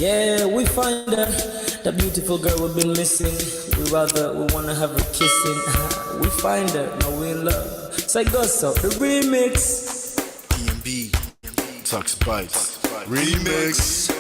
Yeah, we find her, the beautiful girl we've been missing. We wanna have her kissing. We find her, now we in love. Say Gosso, the remix. DMB, Tux Bites, remix.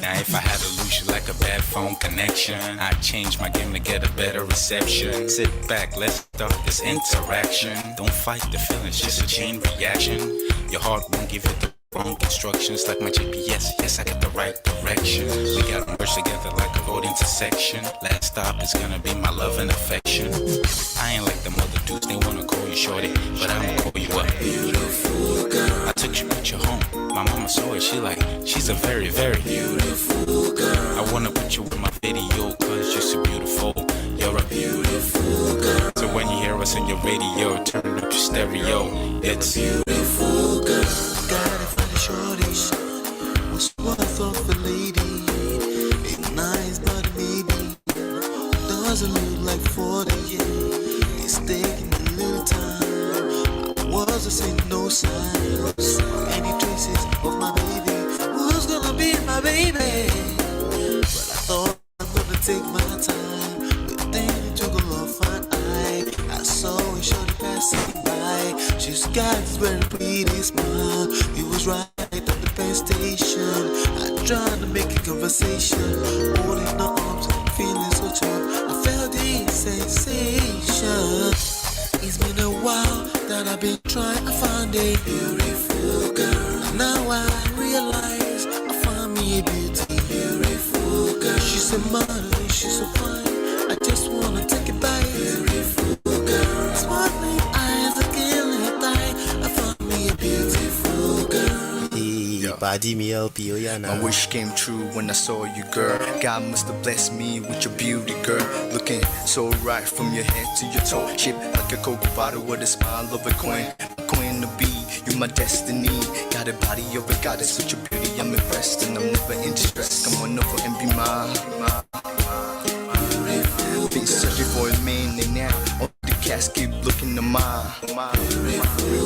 Now if I had to lose you like a bad phone connection, I'd change my game to get a better reception. Sit back, let's start this interaction. Don't fight the feelings, just a chain reaction. Your heart won't give you the wrong instructions. Like my GPS, yes I got the right direction. We got merged together like a road intersection. Last stop is gonna be my love and affection. I ain't like them other dudes, they wanna call you shorty, but I'ma call you a beautiful girl. I took your picture home, my mama saw it, she's a very, very beautiful girl. I wanna put you in my video, cause you're so beautiful. You're a beautiful girl. So when you hear us in your radio, turn up your stereo. It's beautiful girl. Gotta find a shorty. What's worth of a lady? It's nice, but maybe doesn't look like 40. It's taking a little time. I wasn't seeing no signs, any traces of my baby. Who's gonna be my baby? But I thought I'm gonna take my time, but then it took a long fine eye. I saw a shorty passing by. She's got this very pretty smile. It was right at the pen station. I tried to make a conversation, holding her arms, feeling so tough. I felt the sensation. It's been a while that I've been trying to find a beautiful girl. Now I realize I found me a beautiful girl. She's a model, she's so fine. I just wanna take it back. Beautiful girl. Smiling eyes are killing tight. I found me a beautiful girl. Body me LP, My wish came true when I saw you, girl. God must have blessed me with your beauty, girl. Looking so right from your head to your toe. Shaped like a Coke bottle with a smile of a queen. Queen to be, you my destiny. Got a body of a goddess with your beauty. I'm impressed and I'm never in distress. Come on over and be mine. Been searching for a man and now all the cats keep looking to mine.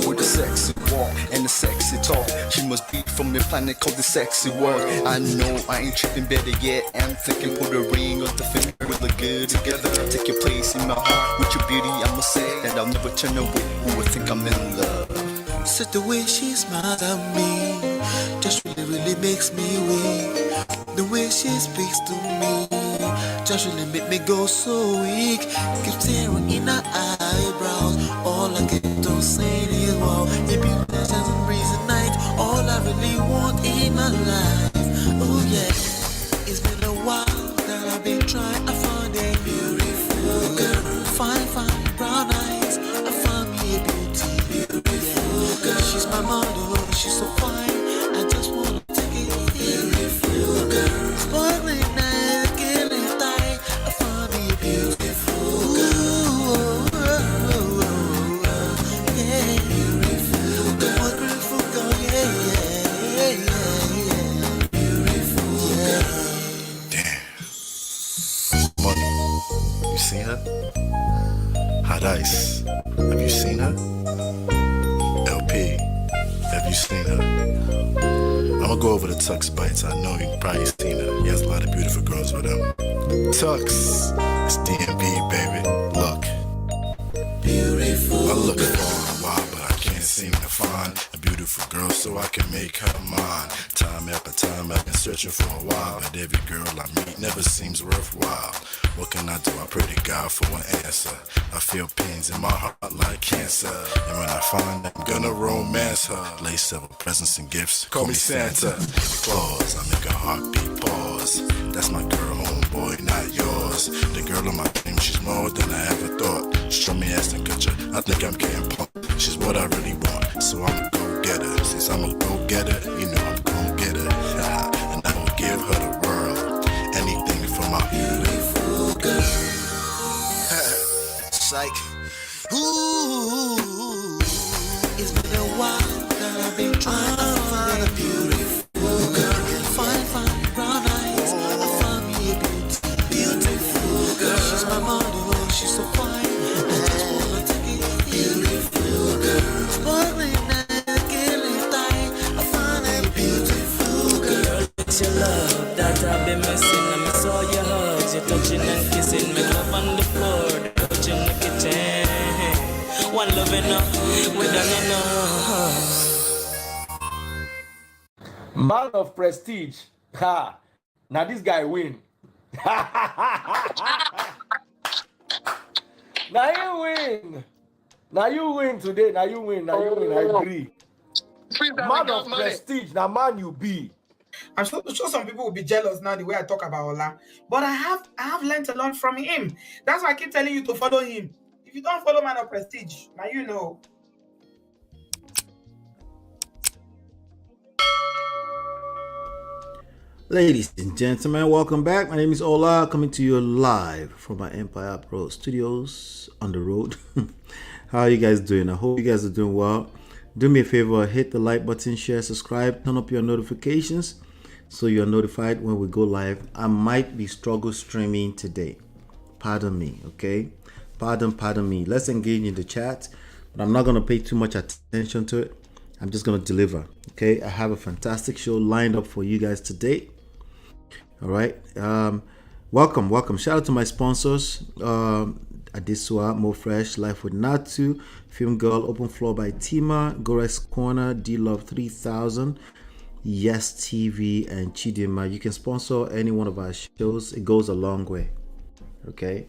With a sexy walk and a sexy talk, she must be from a planet called the sexy world. I know I ain't tripping, better yet I'm thinking put a ring on the finger. We look good together, take your place in my heart. With your beauty I must say that I'll never turn away. Who would think I'm in love? So the way she smiles at me just really makes me weak. The way she speaks to me just really make me go so weak. Keep staring in her eyebrows. All I get to say is wow. If you pleasures and breeze at night, all I really want in my life. Oh yeah, it's been a while that I've been trying to find a beautiful girl. Fine, fine, brown eyes. I found me a beautiful girl. She's my model, she's so fine. I just wanna take it beautiful girl. Sparkling eyes, killing tight. I found me a beautiful girl. Yeah, beautiful girl. One beautiful girl, yeah. Beautiful girl. Damn. Money. You seen her? Hot Ice. Have you seen her? LP. Have you seen her? I'ma go over to Tux Bites. I know you've probably seen her. He has a lot of beautiful girls with him. Tux, it's DMB, baby. Look, I'm looking for a while, but I can't seem to find a beautiful girl so I can make her mine. Time after time I've been searching for a while, but every girl I meet never seems worthwhile. What can I do? I pray to God for an answer. I feel pains in my heart like cancer, and when I find I'm gonna romance her. Lay several presents and gifts, call me Santa Claus. I make a heartbeat pause. That's my girl, homeboy, not yours. The girl on my dream, she's more than I ever thought. Show me ass and culture, I think I'm getting pumped. She's what I really want, so I'ma go get her. Since I'm a go getter, you know I'm gon' get her. And I will give her the world, anything for my beautiful girl. Psych. Ooh, it's been a while that I've been trying to find a beautiful girl. Fine, fine, brown eyes. I found me a beautiful girl. She's my model, she's so fine. I just wanna take it beautiful girl. Sparkling eyes, killing what I've been missing. I miss all your hugs, your touching and kissing. Me love on the floor, the couch in the kitchen. One love enough, we done enough. Man of prestige. Ha! Now this guy win. Now you win. Now you win today. Now you win. Now you win. I agree. Man of prestige. Now man you be. I'm sure some people will be jealous now the way I talk about Ola. But I have learned a lot from him. That's why I keep telling you to follow him. If you don't follow Man of Prestige, now you know. Ladies and gentlemen, welcome back. My name is Ola, coming to you live from my Empire Pro Studios on the road. How are you guys doing? I hope you guys are doing well. Do me a favor, hit the like button, share, subscribe, turn up your notifications so you're notified when we go live. I might be struggle streaming today. Pardon me, okay? Pardon me. Let's engage in the chat, but I'm not going to pay too much attention to it. I'm just going to deliver, okay? I have a fantastic show lined up for you guys today. All right. Welcome. Shout out to my sponsors. Adiswa, Mo Fresh, Life with Natu, Film Girl, Open Floor by Tima, Gorex Corner, D-Love 3000, Yes TV, and Chidima. You can sponsor any one of our shows. It goes a long way. Okay.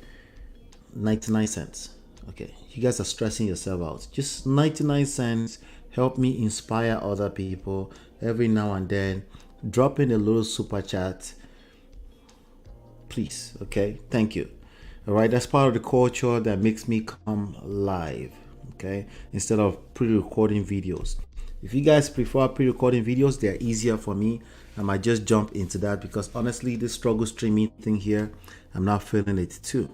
99 cents. Okay. You guys are stressing yourself out. Just 99 cents. Help me inspire other people every now and then. Drop in a little super chat. Please. Okay. Thank you. All right. That's part of the culture that makes me come live. Okay. Instead of pre-recording videos. If you guys prefer pre-recording videos, they're easier for me. I might just jump into that because honestly, this struggle streaming thing here, I'm not feeling it too.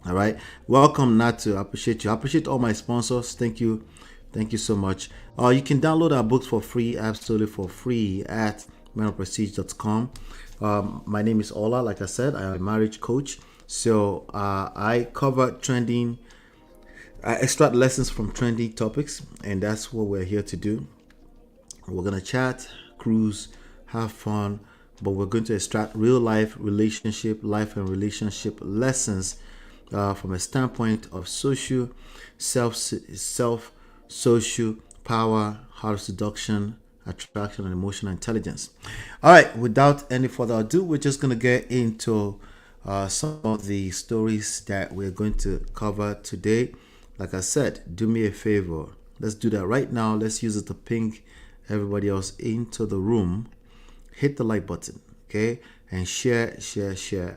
All right. Welcome, Natu. I appreciate you. I appreciate all my sponsors. Thank you. Thank you so much. You can download our books for free, absolutely for free at manofprestige.com. My name is Ola. Like I said, I am a marriage coach. So I cover trending, I extract lessons from trending topics, and that's what we're here to do. We're going to chat, cruise, have fun, but we're going to extract real life relationship, life and relationship lessons from a standpoint of social, social power, heart seduction, attraction, and emotional intelligence. All right, without any further ado, we're just going to get into some of the stories that we're going to cover today. Like I said, do me a favor. Let's do that right now. Let's use it to ping everybody else into the room. Hit the like button, okay? And share.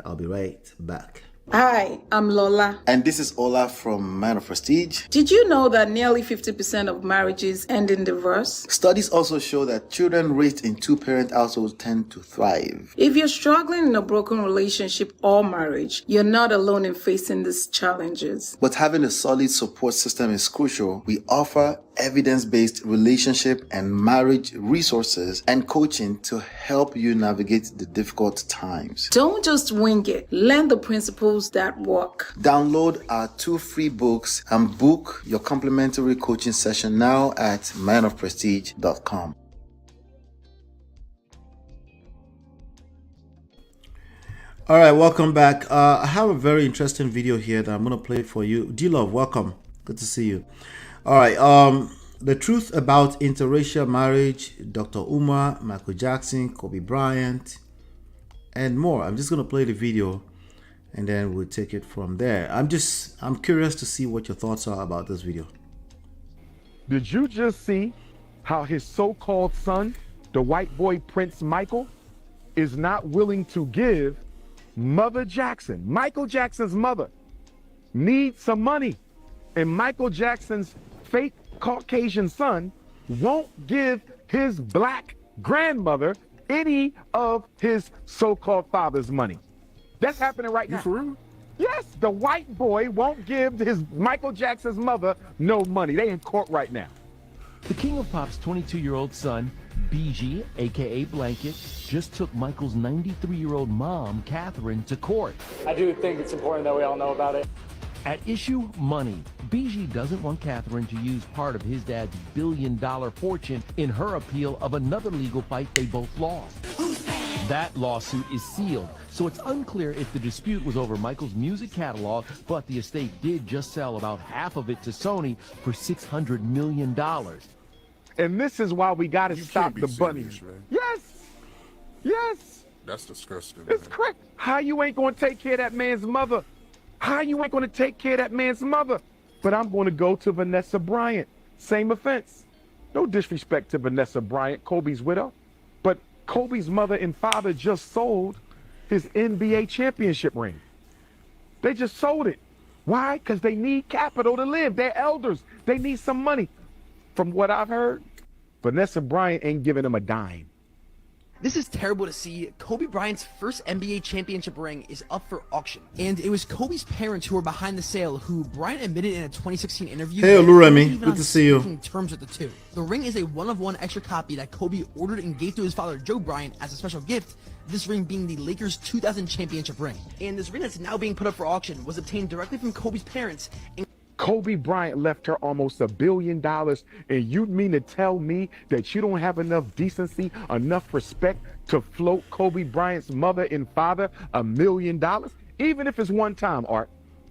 I'll be right back. Hi, I'm Lola. And this is Ola from Man of Prestige. Did you know that nearly 50% of marriages end in divorce? Studies also show that children raised in two-parent households tend to thrive. If you're struggling in a broken relationship or marriage, you're not alone in facing these challenges. But having a solid support system is crucial. We offer evidence-based relationship and marriage resources and coaching to help you navigate the difficult times. Don't just wing it. Learn the principles that work. Download our 2 free books and book your complimentary coaching session now at manofprestige.com. All right, welcome back. I have a very interesting video here that I'm going to play for you. D-Love, welcome. Good to see you. All right, the truth about interracial marriage, Dr. Umar, Michael Jackson, Kobe Bryant, and more. I'm just going to play the video and then we'll take it from there. I'm curious to see what your thoughts are about this video. Did you just see how his so-called son, the white boy Prince Michael, is not willing to give Mother Jackson, Michael Jackson's mother, needs some money, and Michael Jackson's fake Caucasian son won't give his black grandmother any of his so-called father's money. That's happening right now. You for real? Yes, the white boy won't give his Michael Jackson's mother no money. They in court right now. The King of Pop's 22-year-old son, BG, aka Blanket, just took Michael's 93-year-old mom, Catherine, to court. I do think it's important that we all know about it. At issue, money. BG doesn't want Catherine to use part of his dad's billion-dollar fortune in her appeal of another legal fight they both lost. That lawsuit is sealed, so it's unclear if the dispute was over Michael's music catalog, but the estate did just sell about half of it to Sony for $600 million. And this is why we got to stop the bunny. Yes. Yes. That's disgusting. It's correct. How you ain't going to take care of that man's mother? How you ain't going to take care of that man's mother? But I'm going to go to Vanessa Bryant. Same offense. No disrespect to Vanessa Bryant, Kobe's widow. But Kobe's mother and father just sold his NBA championship ring. They just sold it. Why? Because they need capital to live. They're elders. They need some money. From what I've heard, Vanessa Bryant ain't giving them a dime. This is terrible to see. Kobe Bryant's first NBA championship ring is up for auction. And it was Kobe's parents who were behind the sale, who Bryant admitted in a 2016 interview. Hey, Oluremi, good to see you. Terms with the two. The ring is a one-of-one extra copy that Kobe ordered and gave to his father, Joe Bryant, as a special gift. This ring being the Lakers' 2000 championship ring. And this ring that's now being put up for auction was obtained directly from Kobe's parents. Kobe Bryant left her almost $1 billion, and you mean to tell me that you don't have enough decency, enough respect to float Kobe Bryant's mother and father $1 million? Even if it's one time, Art.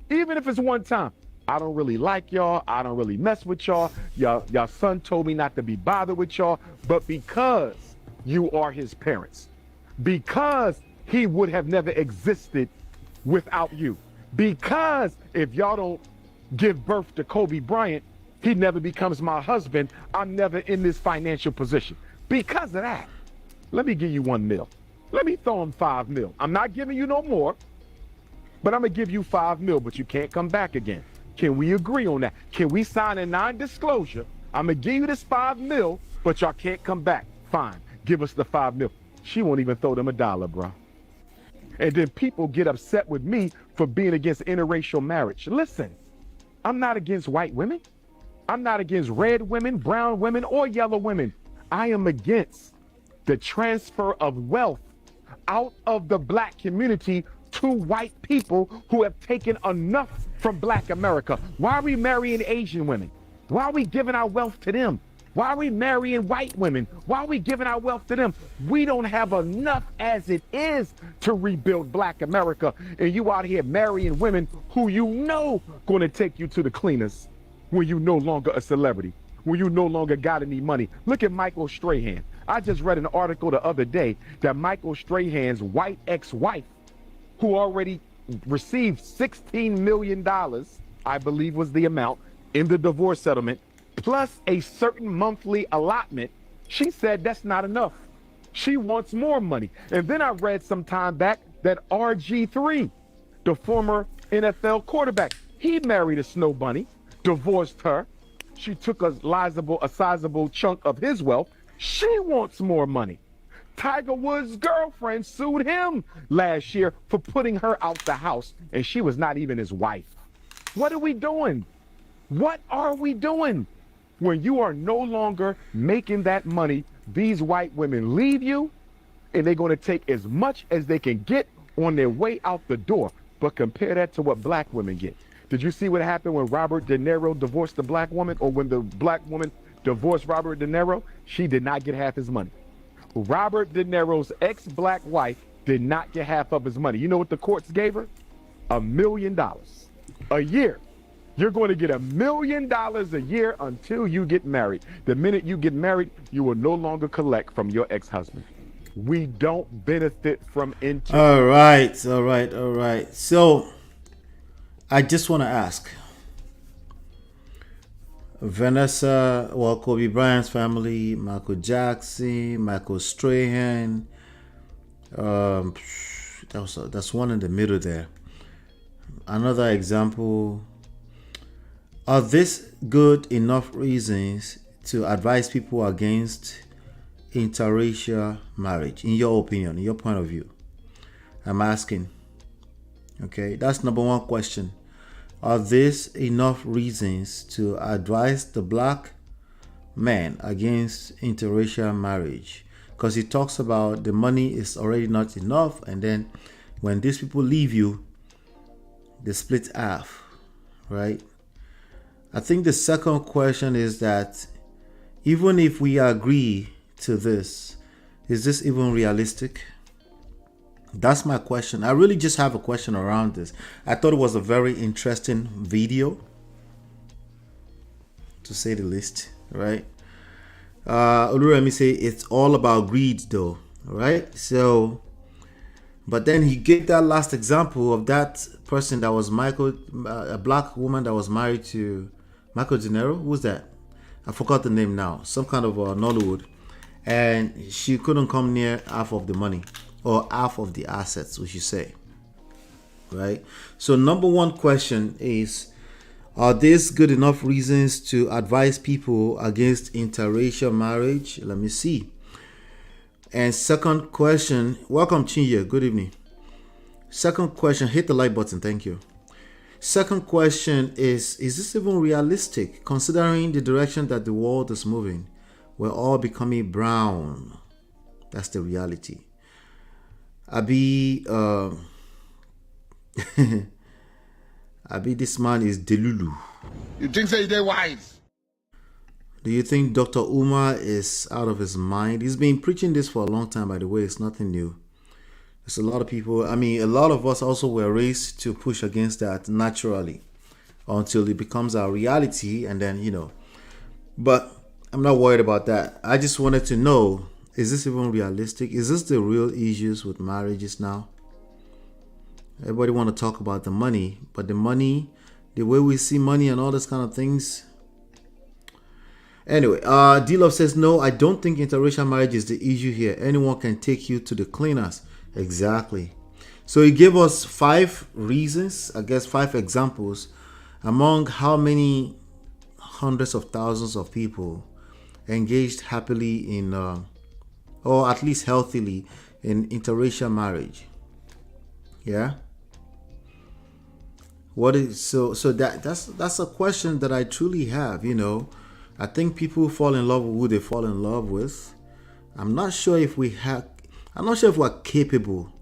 Even if it's one time. I don't really like y'all. I don't really mess with y'all. Y'all son told me not to be bothered with y'all. But because you are his parents, because he would have never existed without you, because if y'all don't give birth to Kobe Bryant, he never becomes my husband, I'm never in this financial position. Because of that, let me give you $1 million. Let me throw him $5 million. I'm not giving you no more, but I'm gonna give you $5 million, but you can't come back again. Can we agree on that? Can we sign a non-disclosure? I'm gonna give you this $5 million, but y'all can't come back. Fine, give us the $5 million. She won't even throw them $1, bro. And then people get upset with me for being against interracial marriage. Listen, I'm not against white women. I'm not against red women, brown women, or yellow women. I am against the transfer of wealth out of the black community to white people who have taken enough from black America. Why are we marrying Asian women? Why are we giving our wealth to them? Why are we marrying white women? Why are we giving our wealth to them? We don't have enough as it is to rebuild black America. And you out here marrying women who you know going to take you to the cleaners when you no longer a celebrity, when you no longer got any money. Look at Michael Strahan. I just read an article the other day that Michael Strahan's white ex-wife, who already received $16 million, I believe was the amount, in the divorce settlement, plus a certain monthly allotment, she said that's not enough. She wants more money. And then I read some time back that RG3, the former NFL quarterback, he married a snow bunny, divorced her. She took a sizable chunk of his wealth. She wants more money. Tiger Woods' girlfriend sued him last year for putting her out the house, and she was not even his wife. What are we doing? What are we doing? When you are no longer making that money, these white women leave you, and they're going to take as much as they can get on their way out the door. But compare that to what black women get. Did you see what happened when Robert De Niro divorced the black woman, or when the black woman divorced Robert De Niro? She did not get half his money. Robert De Niro's ex-black wife did not get half of his money. You know what the courts gave her? $1 million a year. You're going to get $1 million a year until you get married. The minute you get married, you will no longer collect from your ex-husband. We don't benefit from All right. So I just want to ask Vanessa, Kobe Bryant's family, Michael Jackson, Michael Strahan, that's one in the middle there. Another example. Are this good enough reasons to advise people against interracial marriage, in your opinion, in your point of view? I'm asking. Okay, that's number one question. Are these enough reasons to advise the black man against interracial marriage? Because he talks about the money is already not enough, and then when these people leave you, they split half, right? I think the second question is that even if we agree to this, is this even realistic? That's my question. I really just have a question around this. I thought it was a very interesting video, to say the least, right? Oluremi say it's all about greed though, right? So, but then he gave that last example of that person that was a black woman that was married to Michael De Niro. Who's that? I forgot the name now. Some kind of Nollywood. And she couldn't come near half of the money or half of the assets, we should say. Right? So number one question is, are these good enough reasons to advise people against interracial marriage? Let me see. And second question, welcome Chinye, good evening. Second question, hit the like button, thank you. Second question is this even realistic considering the direction that the world is moving? We're all becoming brown. That's the reality. Abi, this man is Delulu. You think so they're wise? Do you think Dr. Umar is out of his mind? He's been preaching this for a long time, by the way. It's nothing new. There's a lot of people, a lot of us also were raised to push against that naturally until it becomes our reality, and then, But I'm not worried about that. I just wanted to know, is this even realistic? Is this the real issues with marriages now? Everybody want to talk about the money, but the money, the way we see money and all this kind of things. Anyway, D-Love says, no, I don't think interracial marriage is the issue here. Anyone can take you to the cleaners. Exactly. So he gave us 5 reasons, I guess 5 examples, among how many hundreds of thousands of people engaged happily in, or at least healthily, in interracial marriage. Yeah. What is so that's a question that I truly have. I think people fall in love with who they fall in love with. I'm not sure if we're capable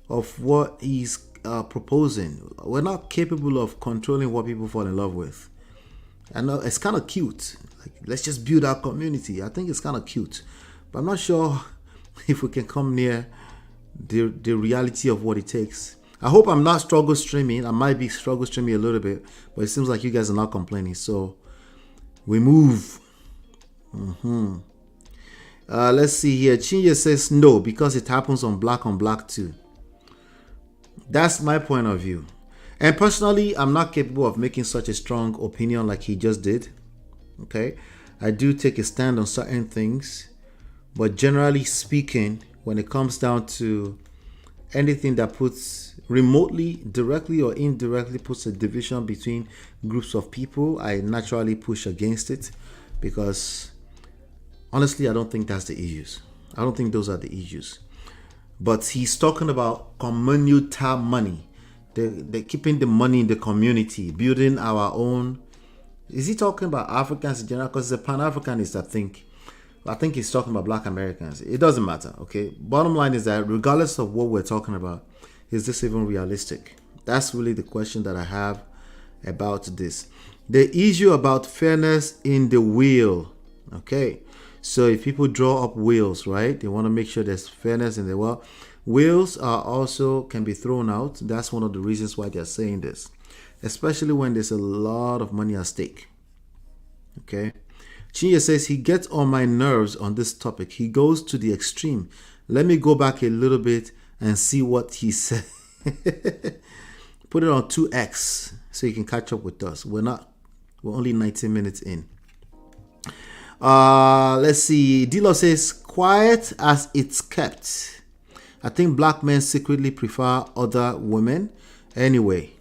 of what he's proposing. We're not capable of controlling what people fall in love with. I know it's kind of cute. Like, let's just build our community. I think it's kind of cute, but I'm not sure if we can come near the reality of what it takes. I hope I'm not struggle streaming. I might be struggle streaming a little bit, but it seems like you guys are not complaining. So we move. Let's see here. Chinye says no, because it happens on black too. That's my point of view. And personally, I'm not capable of making such a strong opinion like he just did. Okay? I do take a stand on certain things. But generally speaking, when it comes down to anything that puts remotely, directly or indirectly puts a division between groups of people, I naturally push against it. Because honestly, I don't think that's the issues. I don't think those are the issues. But he's talking about communal money. They're keeping the money in the community, building our own. Is he talking about Africans in general? Because he's a Pan-Africanist, I think he's talking about Black Americans. It doesn't matter, okay? Bottom line is that regardless of what we're talking about, is this even realistic? That's really the question that I have about this. The issue about fairness in the will, okay? So if people draw up wills, right? They want to make sure there's fairness in the will. Wills are also can be thrown out. That's one of the reasons why they're saying this, especially when there's a lot of money at stake. Okay. Chinye says he gets on my nerves on this topic. He goes to the extreme. Let me go back a little bit and see what he said. Put it on 2x so you can catch up with us. We're only 19 minutes in. Let's see. Dilo says quiet as it's kept. I think black men secretly prefer other women. Anyway,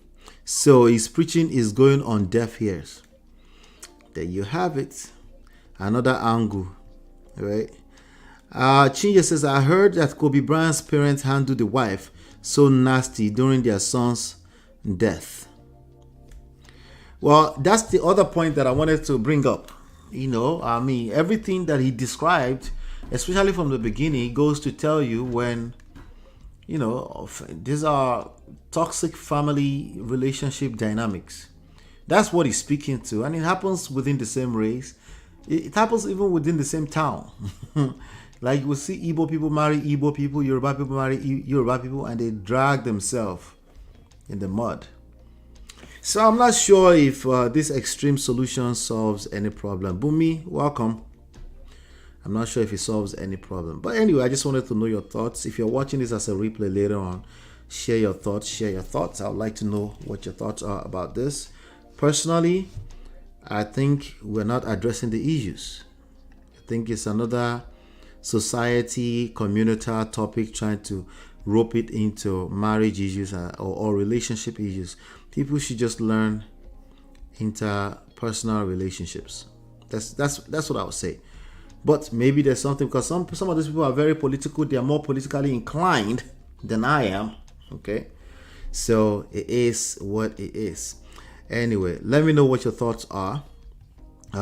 so his preaching is going on deaf ears. There you have it. Another angle, right? Chinye says, I heard that Kobe Bryant's parents handled the wife so nasty during their son's death. Well, that's the other point that I wanted to bring up. Everything that he described, especially from the beginning, goes to tell you when, these are toxic family relationship dynamics. That's what he's speaking to. And it happens within the same race. It happens even within the same town. Like we see Igbo people marry Igbo people, Yoruba people marry Yoruba people, and they drag themselves in the mud. So I'm not sure if this extreme solution solves any problem. Bumi, welcome. I'm not sure if it solves any problem. But anyway, I just wanted to know your thoughts. If you're watching this as a replay later on, share your thoughts. I would like to know what your thoughts are about this. Personally, I think we're not addressing the issues. I think it's another society, community topic trying to rope it into marriage issues or relationship issues. People should just learn interpersonal relationships. That's what I would say. But maybe there's something, because some of these people are very political. They are more politically inclined than I am. Okay, so it is what it is. Anyway, let me know what your thoughts are.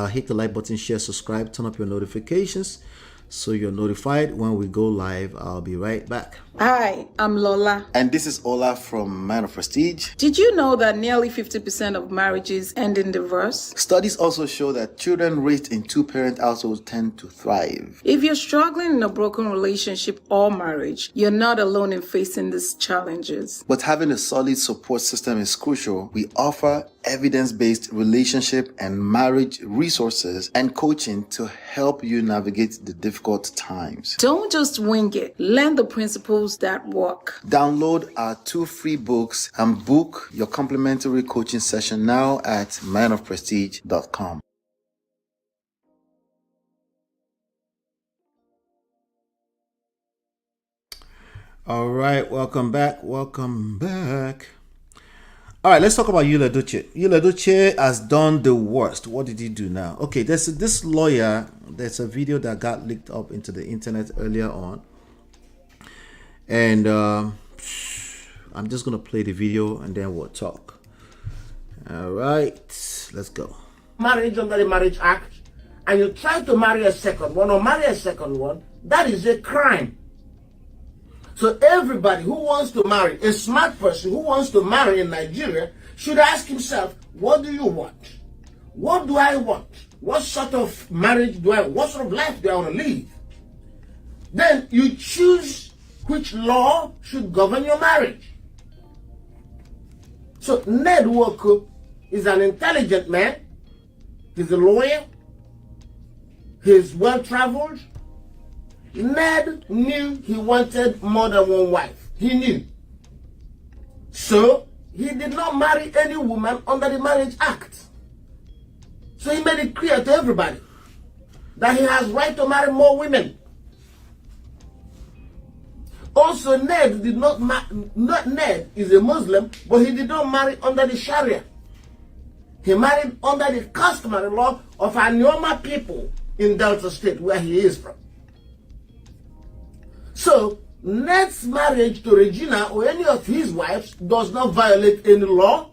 Hit the like button, share, subscribe, turn up your notifications so you're notified when we go live. I'll be right back. Hi, I'm Lola. And this is Ola from Man of Prestige. Did you know that nearly 50% of marriages end in divorce? Studies also show that children raised in two-parent households tend to thrive. If you're struggling in a broken relationship or marriage, you're not alone in facing these challenges. But having a solid support system is crucial. We offer evidence-based relationship and marriage resources and coaching to help you navigate the difficult times. Don't just wing it. Learn the principles that work. Download our 2 free books and book your complimentary coaching session now at manofprestige.com. All right, welcome back. All right, let's talk about Edochie. Edochie has done the worst. What did he do now? Okay, there's this lawyer. There's a video that got leaked up into the internet earlier on. And I'm just going to play the video and then we'll talk. All right, let's go. Marriage under the Marriage Act, and you try to marry a second one or marry a second one, that is a crime. So everybody who wants to marry, a smart person who wants to marry in Nigeria, should ask himself, what do you want? What do I want? What sort of marriage do I want? What sort of life do I want to live? Then you choose which law should govern your marriage. So Ned Walker is an intelligent man. He's a lawyer. He's well-traveled. Ned knew he wanted more than one wife. He knew. So he did not marry any woman under the Marriage Act. So he made it clear to everybody that he has right to marry more women. Also, Ned did not Ned is a Muslim, but he did not marry under the Sharia. He married under the customary law of Anioma people in Delta State, where he is from. So, Ned's marriage to Regina or any of his wives does not violate any law.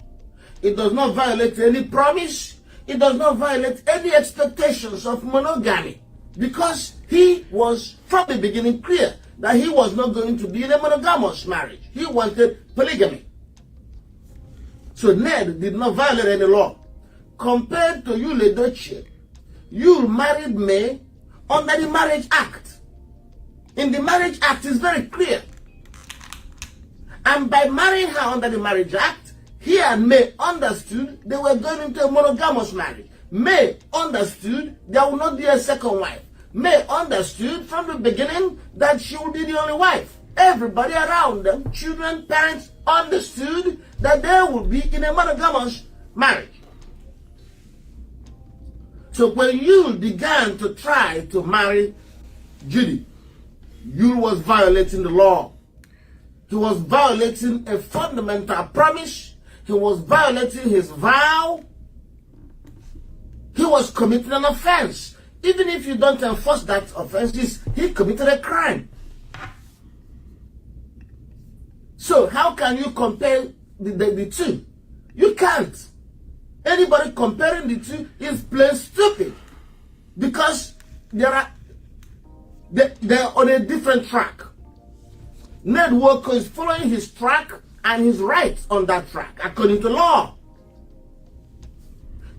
It does not violate any promise. It does not violate any expectations of monogamy, because he was from the beginning clear that he was not going to be in a monogamous marriage. He wanted polygamy. So Ned did not violate any law. Compared to you, Edochie, you married May under the Marriage Act. In the Marriage Act, it's very clear. And by marrying her under the Marriage Act, he and May understood they were going into a monogamous marriage. May understood there would not be a second wife. May understood from the beginning that she would be the only wife. Everybody around them, children, parents, understood that they would be in a monogamous marriage. So when you began to try to marry Judy, you was violating the law. He was violating a fundamental promise. He was violating his vow. He was committing an offense. Even if you don't enforce that offense, he committed a crime. So how can you compare the two? You can't. Anybody comparing the two is plain stupid, because they're on a different track. Ned Walker is following his track and his rights on that track according to law.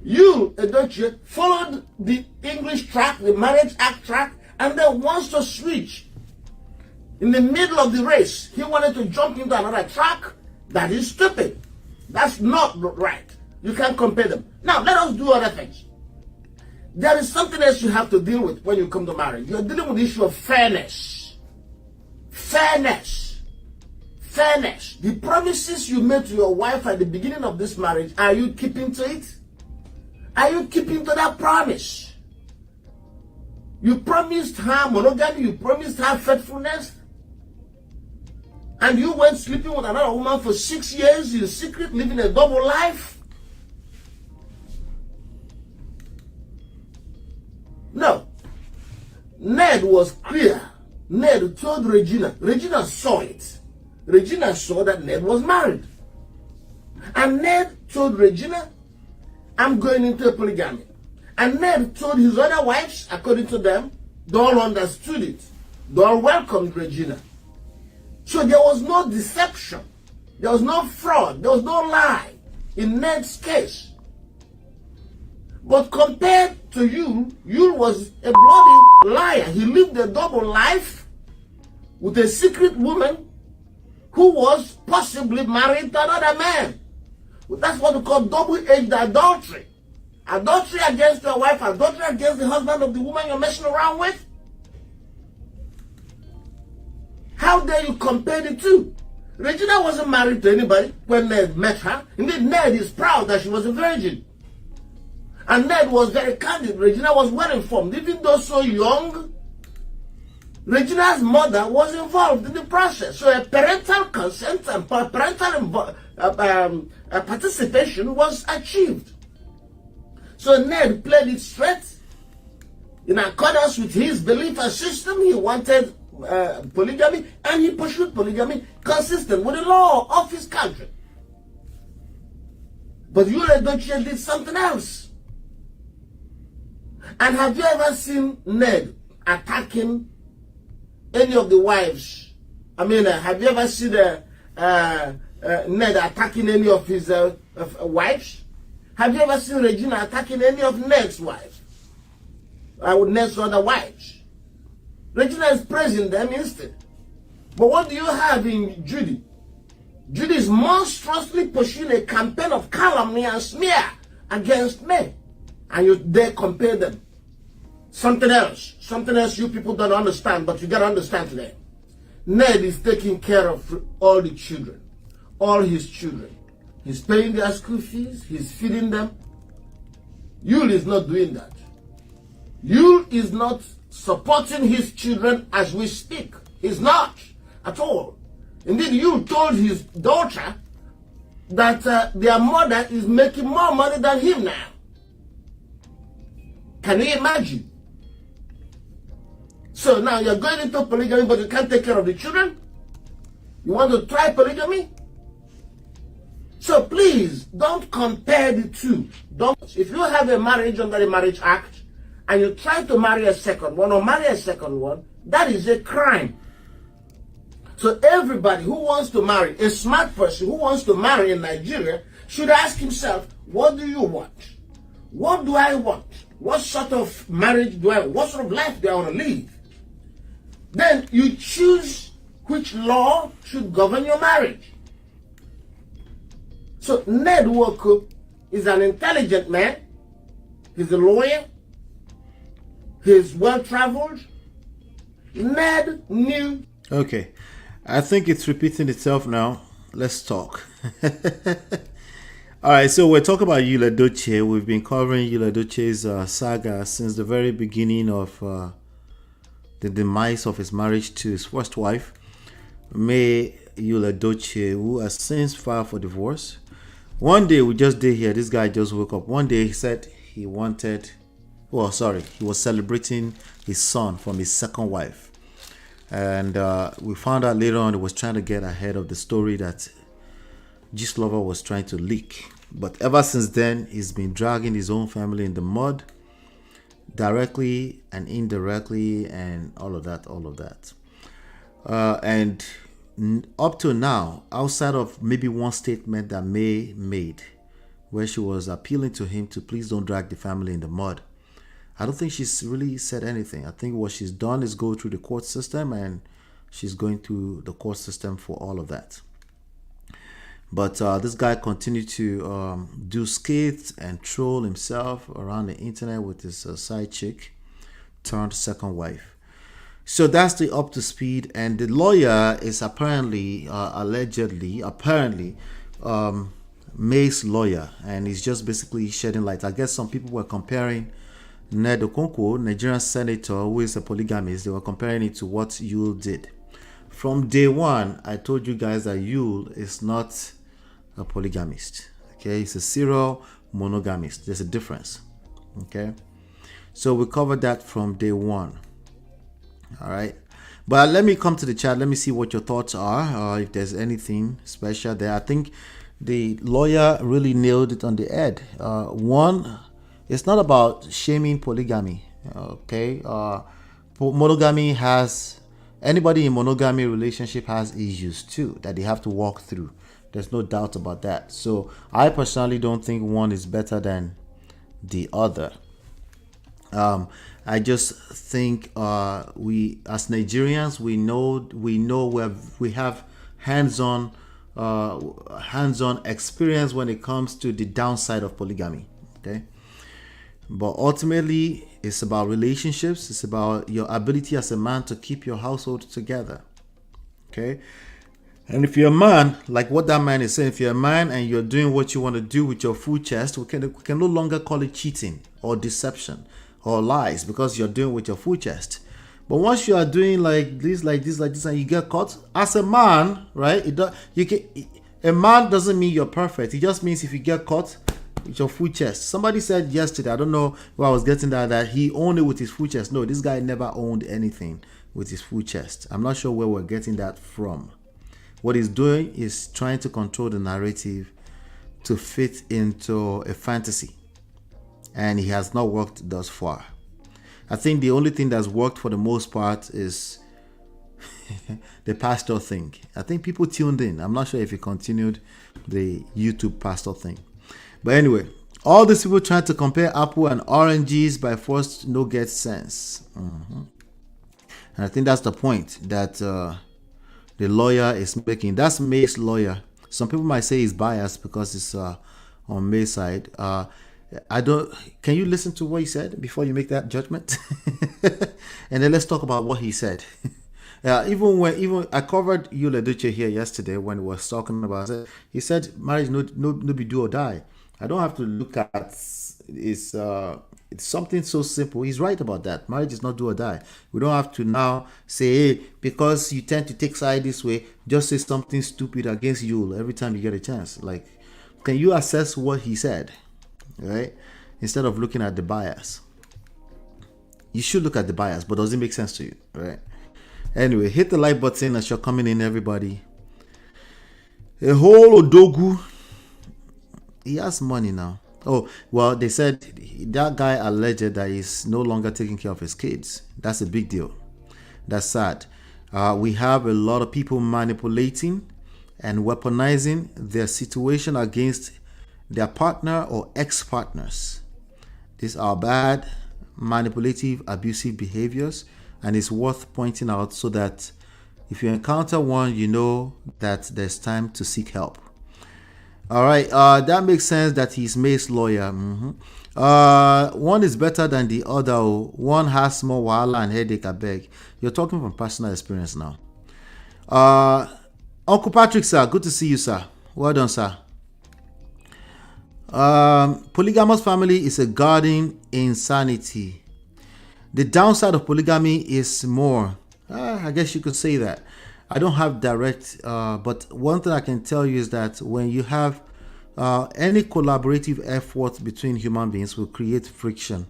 You, Edochie, followed the English track, the Marriage Act track, and then wants to switch in the middle of the race. He wanted to jump into another track. That is stupid. That's not right. You can't compare them. Now, let us do other things. There is something else you have to deal with when you come to marriage. You're dealing with the issue of fairness. Fairness. Fairness. The promises you made to your wife at the beginning of this marriage, are you keeping to it? Are you keeping to that promise? You promised her monogamy, you promised her faithfulness, and you went sleeping with another woman for 6 years in secret, living a double life? No. Ned was clear. Ned told Regina. Regina saw it. Regina saw that Ned was married. And Ned told Regina, I'm going into a polygamy. And Ned told his other wives, according to them, they all understood it. They all welcomed Regina. So there was no deception. There was no fraud. There was no lie in Ned's case. But compared to you was a bloody liar. He lived a double life with a secret woman who was possibly married to another man. That's what we call double-edged adultery. Adultery against your wife, adultery against the husband of the woman you're messing around with. How dare you compare the two? Regina wasn't married to anybody when Ned met her. Indeed, Ned is proud that she was a virgin. And Ned was very candid. Regina was well informed. Even though so young, Regina's mother was involved in the process. So a parental consent and parental participation was achieved. So Ned played it straight. In accordance with his belief and system, he wanted polygamy, and he pursued polygamy consistent with the law of his country. But you, Edochie, did something else. And have you ever seen Ned attacking any of the wives? I mean, have you ever seen Ned attacking any of his wives? Have you ever seen Regina attacking any of Ned's wives? With Ned's other wives? Regina is praising them instead. But what do you have in Judy? Judy is monstrously pursuing a campaign of calumny and smear against me. And you dare compare them. Something else you people don't understand, but you gotta understand today. Ned is taking care of all the children, all his children. He's paying their school fees, he's feeding them. Yul is not doing that. Yul is not supporting his children as we speak. He's not at all. Indeed, Yul told his daughter that their mother is making more money than him now. Can you imagine? So now you're going into polygamy, but you can't take care of the children? You want to try polygamy? So please, don't compare the two. If you have a marriage under the Marriage Act, and you try to marry a second one or marry a second one, that is a crime. So everybody who wants to marry, a smart person who wants to marry in Nigeria, should ask himself, what do you want? What do I want? What sort of marriage do I want? What sort of life do I want to live? Then you choose which law should govern your marriage. So Ned Nwoko is an intelligent man. He's a lawyer. He's well-traveled. Ned knew. Okay. I think it's repeating itself now. Let's talk. All right, so we're talking about Yul Edochie. We've been covering Yul Edochie's saga since the very beginning of the demise of his marriage to his first wife, May Yul Edochie, who has since filed for divorce. One day, we just did here, this guy just woke up. One day, he said he wanted, he was celebrating his son from his second wife. And we found out later on he was trying to get ahead of the story that Gistlover was trying to leak. But ever since then, he's been dragging his own family in the mud, directly and indirectly, and all of that. And up to now, outside of maybe one statement that May made, where she was appealing to him to please don't drag the family in the mud, I don't think she's really said anything. I think what she's done is go through the court system, and she's going through the court system for all of that. But this guy continued to do skits and troll himself around the internet with his side chick turned second wife. So that's the up to speed. And the lawyer is apparently, apparently, May's lawyer, and he's just basically shedding light. I guess some people were comparing Ned Okonkwo, Nigerian senator who is a polygamist, they were comparing it to what Yul did. From day one, I told you guys that Yul is not a polygamist. Okay, he's a serial monogamist. There's a difference. Okay, so we covered that from day one. All right, but let me come to the chat. Let me see what your thoughts are. If there's anything special there, I think the lawyer really nailed it on the head. One, it's not about shaming polygamy. Okay, monogamy has, anybody in monogamy relationship has issues too that they have to walk through. There's no doubt about that. So I personally don't think one is better than the other. I just think we as Nigerians we have hands-on experience when it comes to the downside of polygamy. Okay, but ultimately it's about relationships. It's about your ability as a man to keep your household together. Okay. And if you're a man, like what that man is saying, if you're a man and you're doing what you want to do with your full chest, we can no longer call it cheating or deception or lies, because you're doing with your full chest. But once you are doing like this, and you get caught, as a man, right? A man doesn't mean you're perfect. It just means if you get caught with your full chest. Somebody said yesterday, I don't know where I was getting that he owned it with his full chest. No, this guy never owned anything with his full chest. I'm not sure where we're getting that from. What he's doing is trying to control the narrative to fit into a fantasy. And he has not worked thus far. I think the only thing that's worked for the most part is the pastor thing. I think people tuned in. I'm not sure if he continued the YouTube pastor thing. But anyway, all these people trying to compare apple and oranges by force no get sense. And I think that's the point that the lawyer is making. That's May's lawyer. Some people might say he's biased because it's on May's side. Can you listen to what he said before you make that judgment? And then let's talk about what he said. Even I covered Edochie here yesterday when we was talking about it. He said marriage no be do or die. I don't have to look at it's something so simple. He's right about that. Marriage is not do or die. We don't have to now say, hey, because you tend to take side this way, just say something stupid against you every time you get a chance. Like, can you assess what he said? Right? Instead of looking at the bias. You should look at the bias, but does it make sense to you? Right? Anyway, hit the like button as you're coming in, everybody. A whole Odogu. He has money now. Oh, well, they said that guy alleged that he's no longer taking care of his kids. That's a big deal. That's sad. We have a lot of people manipulating and weaponizing their situation against their partner or ex-partners. These are bad, manipulative, abusive behaviors, and it's worth pointing out so that if you encounter one, you know that there's time to seek help. All right, that makes sense that he's May's lawyer. One is better than the other. One has more wahala and headache, I beg. You're talking from personal experience now. Uncle Patrick, sir, good to see you, sir. Well done, sir. Polygamous family is a garden insanity. The downside of polygamy is more. I guess you could say that. I don't have direct, but one thing I can tell you is that when you have any collaborative effort between human beings will create friction.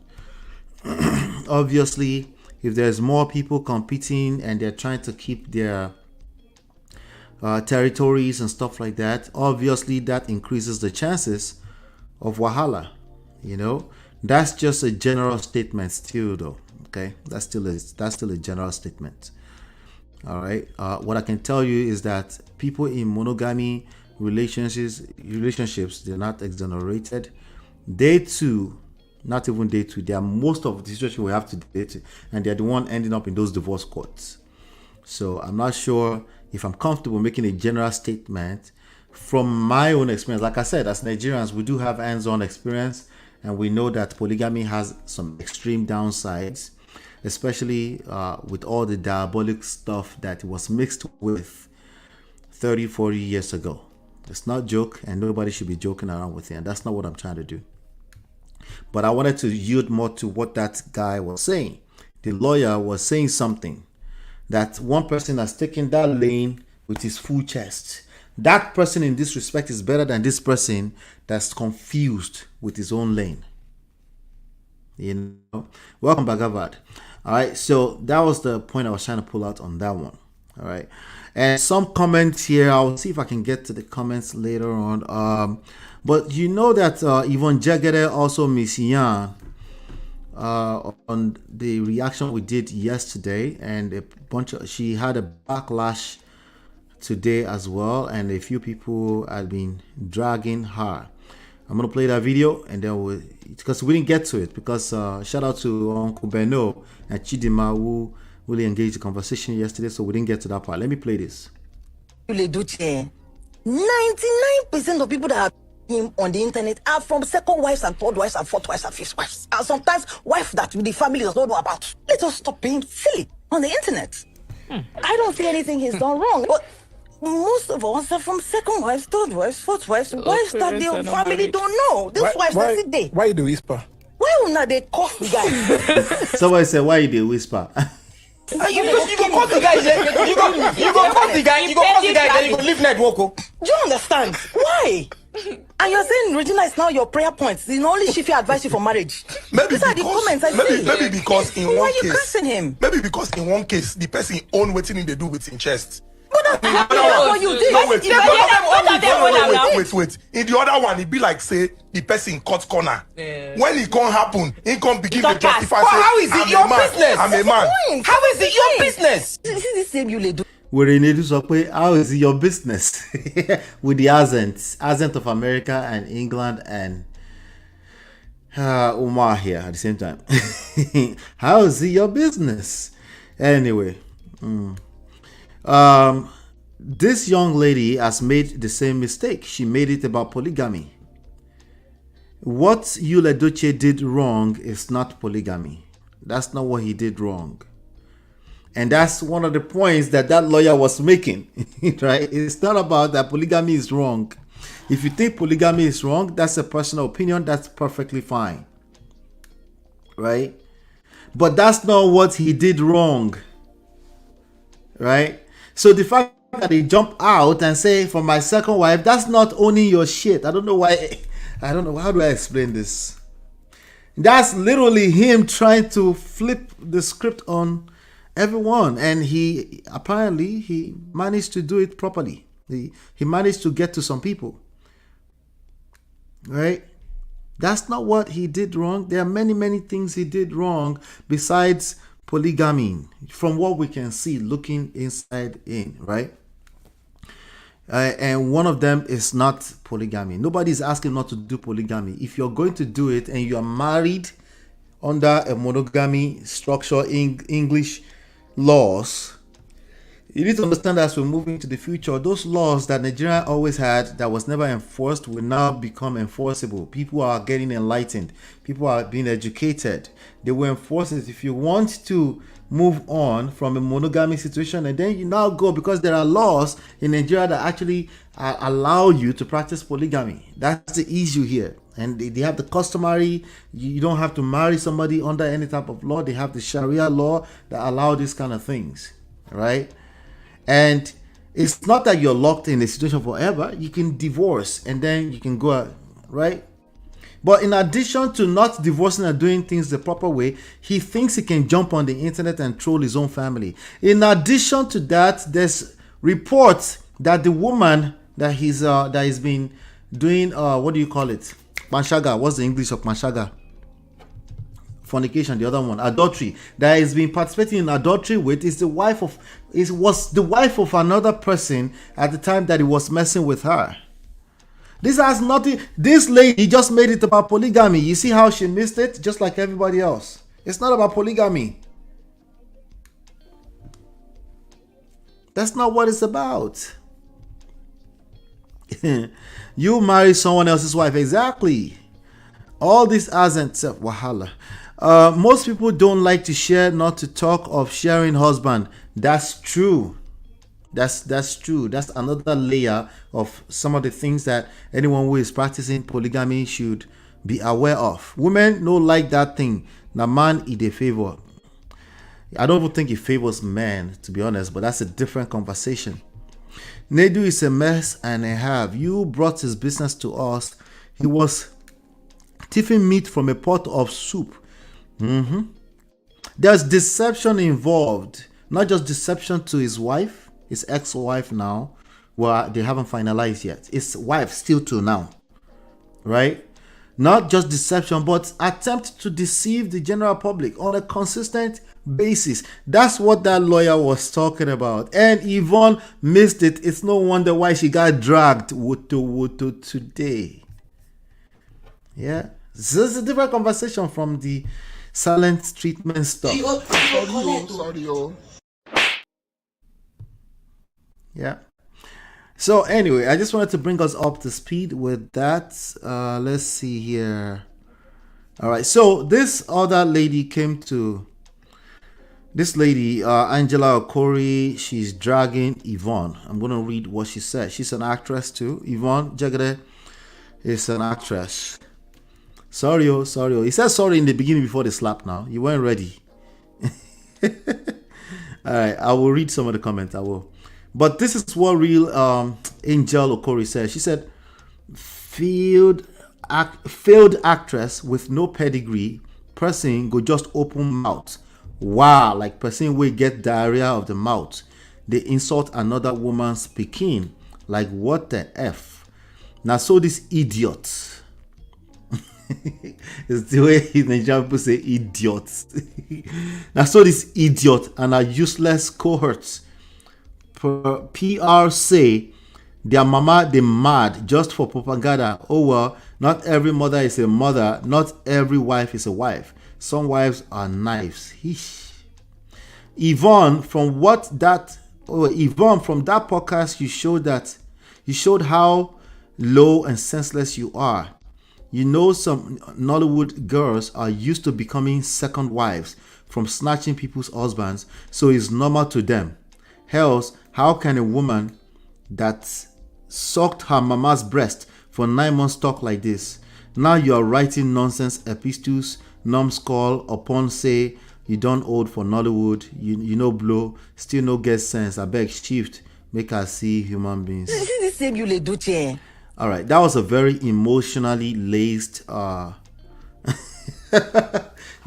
Obviously, if there's more people competing and they're trying to keep their territories and stuff like that, obviously that increases the chances of wahala. You know, that's just a general statement still though. Okay, that's still a general statement. All right. What I can tell you is that people in monogamy relationships, they're not exonerated. They too not even day 2. They are most of the situation we have to date, and they're the one ending up in those divorce courts. So I'm not sure if I'm comfortable making a general statement from my own experience. Like I said, as Nigerians, we do have hands-on experience, and we know that polygamy has some extreme downsides, especially with all the diabolic stuff that was mixed with 30, 40 years ago. It's not a joke, and nobody should be joking around with it, and that's not what I'm trying to do. But I wanted to yield more to what that guy was saying. The lawyer was saying something, that one person has taken that lane with his full chest. That person in this respect is better than this person that's confused with his own lane. You know? Welcome back, Avad. All right, so that was the point I was trying to pull out on that one. All right, and some comments here. I'll see if I can get to the comments later on. But you know that Yvonne Jegede also Miss Yan on the reaction we did yesterday, and she had a backlash today as well, and a few people had been dragging her. I'm gonna play that video, and then because we didn't get to it, because shout out to Uncle Beno and Chidima who really engaged the conversation yesterday, so we didn't get to that part. Let me play this. 99% of people that are him on the internet are from second wives and third wives and fourth wives and fifth wives, and sometimes wives that the family does not know about. Let us stop being silly on the internet. I don't see anything he's done wrong, but most of us are from second wives, third wives, fourth wives, wives that the family don't know. These wives that sit there. Why do whisper? Why will not they call the guy? Somebody said, why they whisper? You go call the guy, you go call the guy, then you go leave network. Do you understand? Why? And you're saying Regina is now your prayer points. The only Shifi advise you for marriage. These are the comments I see. Maybe because in Why one are you case, cursing him? maybe because in one case the person own waiting in they do with in chest. But that's what you did. No, wait. Wait. Wait. In the other one, it be like say the person cut corner. When it can't happen, it can't begin to justify. But how is it your business? I'm a man. How is it your business? This is the same you do. We're in how is it your business? With the accent of America and England and Umar here at the same time. How is it your business? Anyway, this young lady has made the same mistake. She made it about polygamy. What Edochie did wrong is not polygamy. That's not what he did wrong. And that's one of the points that lawyer was making, right? It's not about that polygamy is wrong. If you think polygamy is wrong, that's a personal opinion. That's perfectly fine, right? But that's not what he did wrong, right? So the fact that he jump out and say, for my second wife, that's not owning your shit. I don't know why. I don't know. How do I explain this? That's literally him trying to flip the script on everyone, and he managed to do it properly. He managed to get to some people, right? That's not what he did wrong. There are many things he did wrong besides polygamy, from what we can see looking inside in, right? And one of them is not polygamy. Nobody's asking not to do polygamy. If you're going to do it and you are married under a monogamy structure in English laws, you need to understand that as we're moving to the future, those laws that Nigeria always had that was never enforced will now become enforceable. People are getting enlightened. People are being educated. They will enforce it. If you want to move on from a monogamy situation, and then you now go, because there are laws in Nigeria that actually allow you to practice polygamy. That's the issue here. And they have the customary, you don't have to marry somebody under any type of law. They have the Sharia law that allow these kind of things, right? And it's not that you're locked in a situation forever. You can divorce and then you can go out, right? But in addition to not divorcing and doing things the proper way, he thinks he can jump on the internet and troll his own family. In addition to that, there's reports that the woman that he's been doing, what do you call it? Manshaga. What's the English of Manshaga? Fornication. The other one, adultery. That he's been participating in adultery with was the wife of another person at the time that he was messing with her. This has nothing. This lady just made it about polygamy. You see how she missed it? Just like everybody else. It's not about polygamy. That's not what it's about. You marry someone else's wife. Exactly. All this hasn't wahala. Most people don't like to share, not to talk of sharing husband. That's true. That's true. That's another layer of some of the things that anyone who is practicing polygamy should be aware of. Women don't like that thing. Now man it a favor. I don't even think it favors men, to be honest, but that's a different conversation. Nedu is a mess and a half. You brought his business to us. He was tipping meat from a pot of soup. There's deception involved. Not just deception to his wife, his ex-wife now. Well, they haven't finalized yet. His wife still to now. Right? Not just deception, but attempt to deceive the general public on a consistent basis. That's what that lawyer was talking about. And Yvonne missed it. It's no wonder why she got dragged to today. Yeah. This is a different conversation from the silent treatment stuff. Sorry. Yeah. So anyway, I just wanted to bring us up to speed with that. Let's see here. All right. So this other lady came to this lady, Angela Okori. She's dragging Yvonne. I'm going to read what she said. She's an actress too. Yvonne Jegede is an actress. Sorry. He said sorry in the beginning before the slap now. You weren't ready. All right. I will read some of the comments. I will. But this is what real Angel Okori said. She said, failed actress with no pedigree, person go just open mouth. Wow, like person will get diarrhea of the mouth. They insult another woman speaking. Like what the F? Now so this idiot. It's the way Nigerian people say idiots. Now so this idiot and a useless cohorts. PR say their mama they mad just for propaganda. Oh well, not every mother is a mother, not every wife is a wife. Some wives are knives. Yvonne, from that podcast, you showed how low and senseless you are. You know, some Nollywood girls are used to becoming second wives from snatching people's husbands, so it's normal to them. Else, how can a woman that sucked her mama's breast for 9 months talk like this? Now you are writing nonsense epistles, numbskull upon say you don't old for Nollywood, you know blow, still no get sense. I beg shift, make her see human beings. This is the same you Edochie. All right, that was a very emotionally laced. That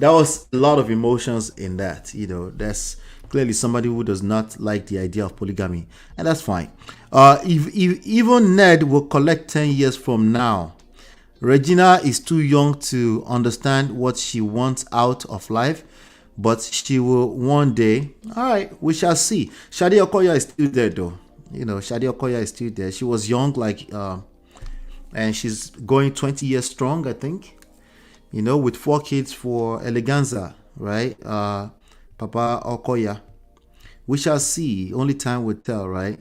was a lot of emotions in that. You know, that's clearly somebody who does not like the idea of polygamy, and that's fine. Even Ned will collect 10 years from now. Regina is too young to understand what she wants out of life, but she will one day. All right, we shall see. Shadi Okoya is still there, though. You know, Shadi Okoya is still there. She was young, and she's going 20 years strong, I think. You know, with 4 kids for Eleganza, right? Papa Okoya. We shall see. Only time will tell, right?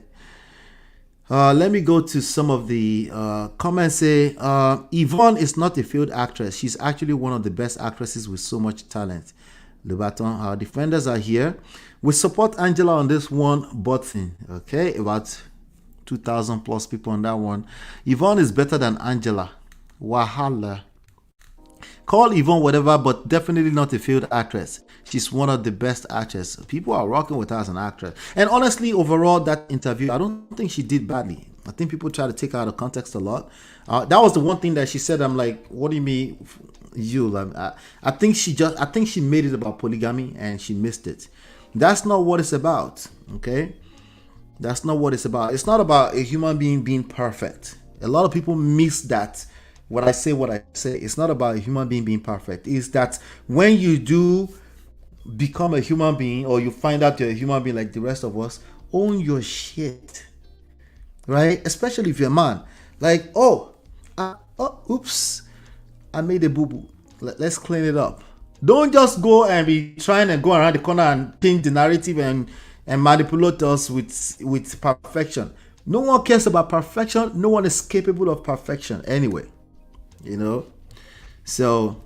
Let me go to some of the comments. Say, Yvonne is not a failed actress. She's actually one of the best actresses with so much talent. Le Baton, our defenders are here. We support Angela on this one button. Okay, about 2,000 plus people on that one. Yvonne is better than Angela. Wahala. Call Yvonne whatever, but definitely not a failed actress. She's one of the best actresses. People are rocking with her as an actress. And honestly, overall, that interview, I don't think she did badly. I think people try to take her out of context a lot. That was the one thing that she said. I'm like, what do you mean, you? I think she made it about polygamy and she missed it. That's not what it's about. Okay, that's not what it's about. It's not about a human being perfect. A lot of people miss that. What I say, it's not about a human being perfect. It's that when you do become a human being, or you find out you're a human being like the rest of us, own your shit, right? Especially if you're a man. Like, oh, oops, I made a boo-boo. Let's clean it up. Don't just go and be trying to go around the corner and change the narrative and manipulate us with perfection. No one cares about perfection. No one is capable of perfection anyway. So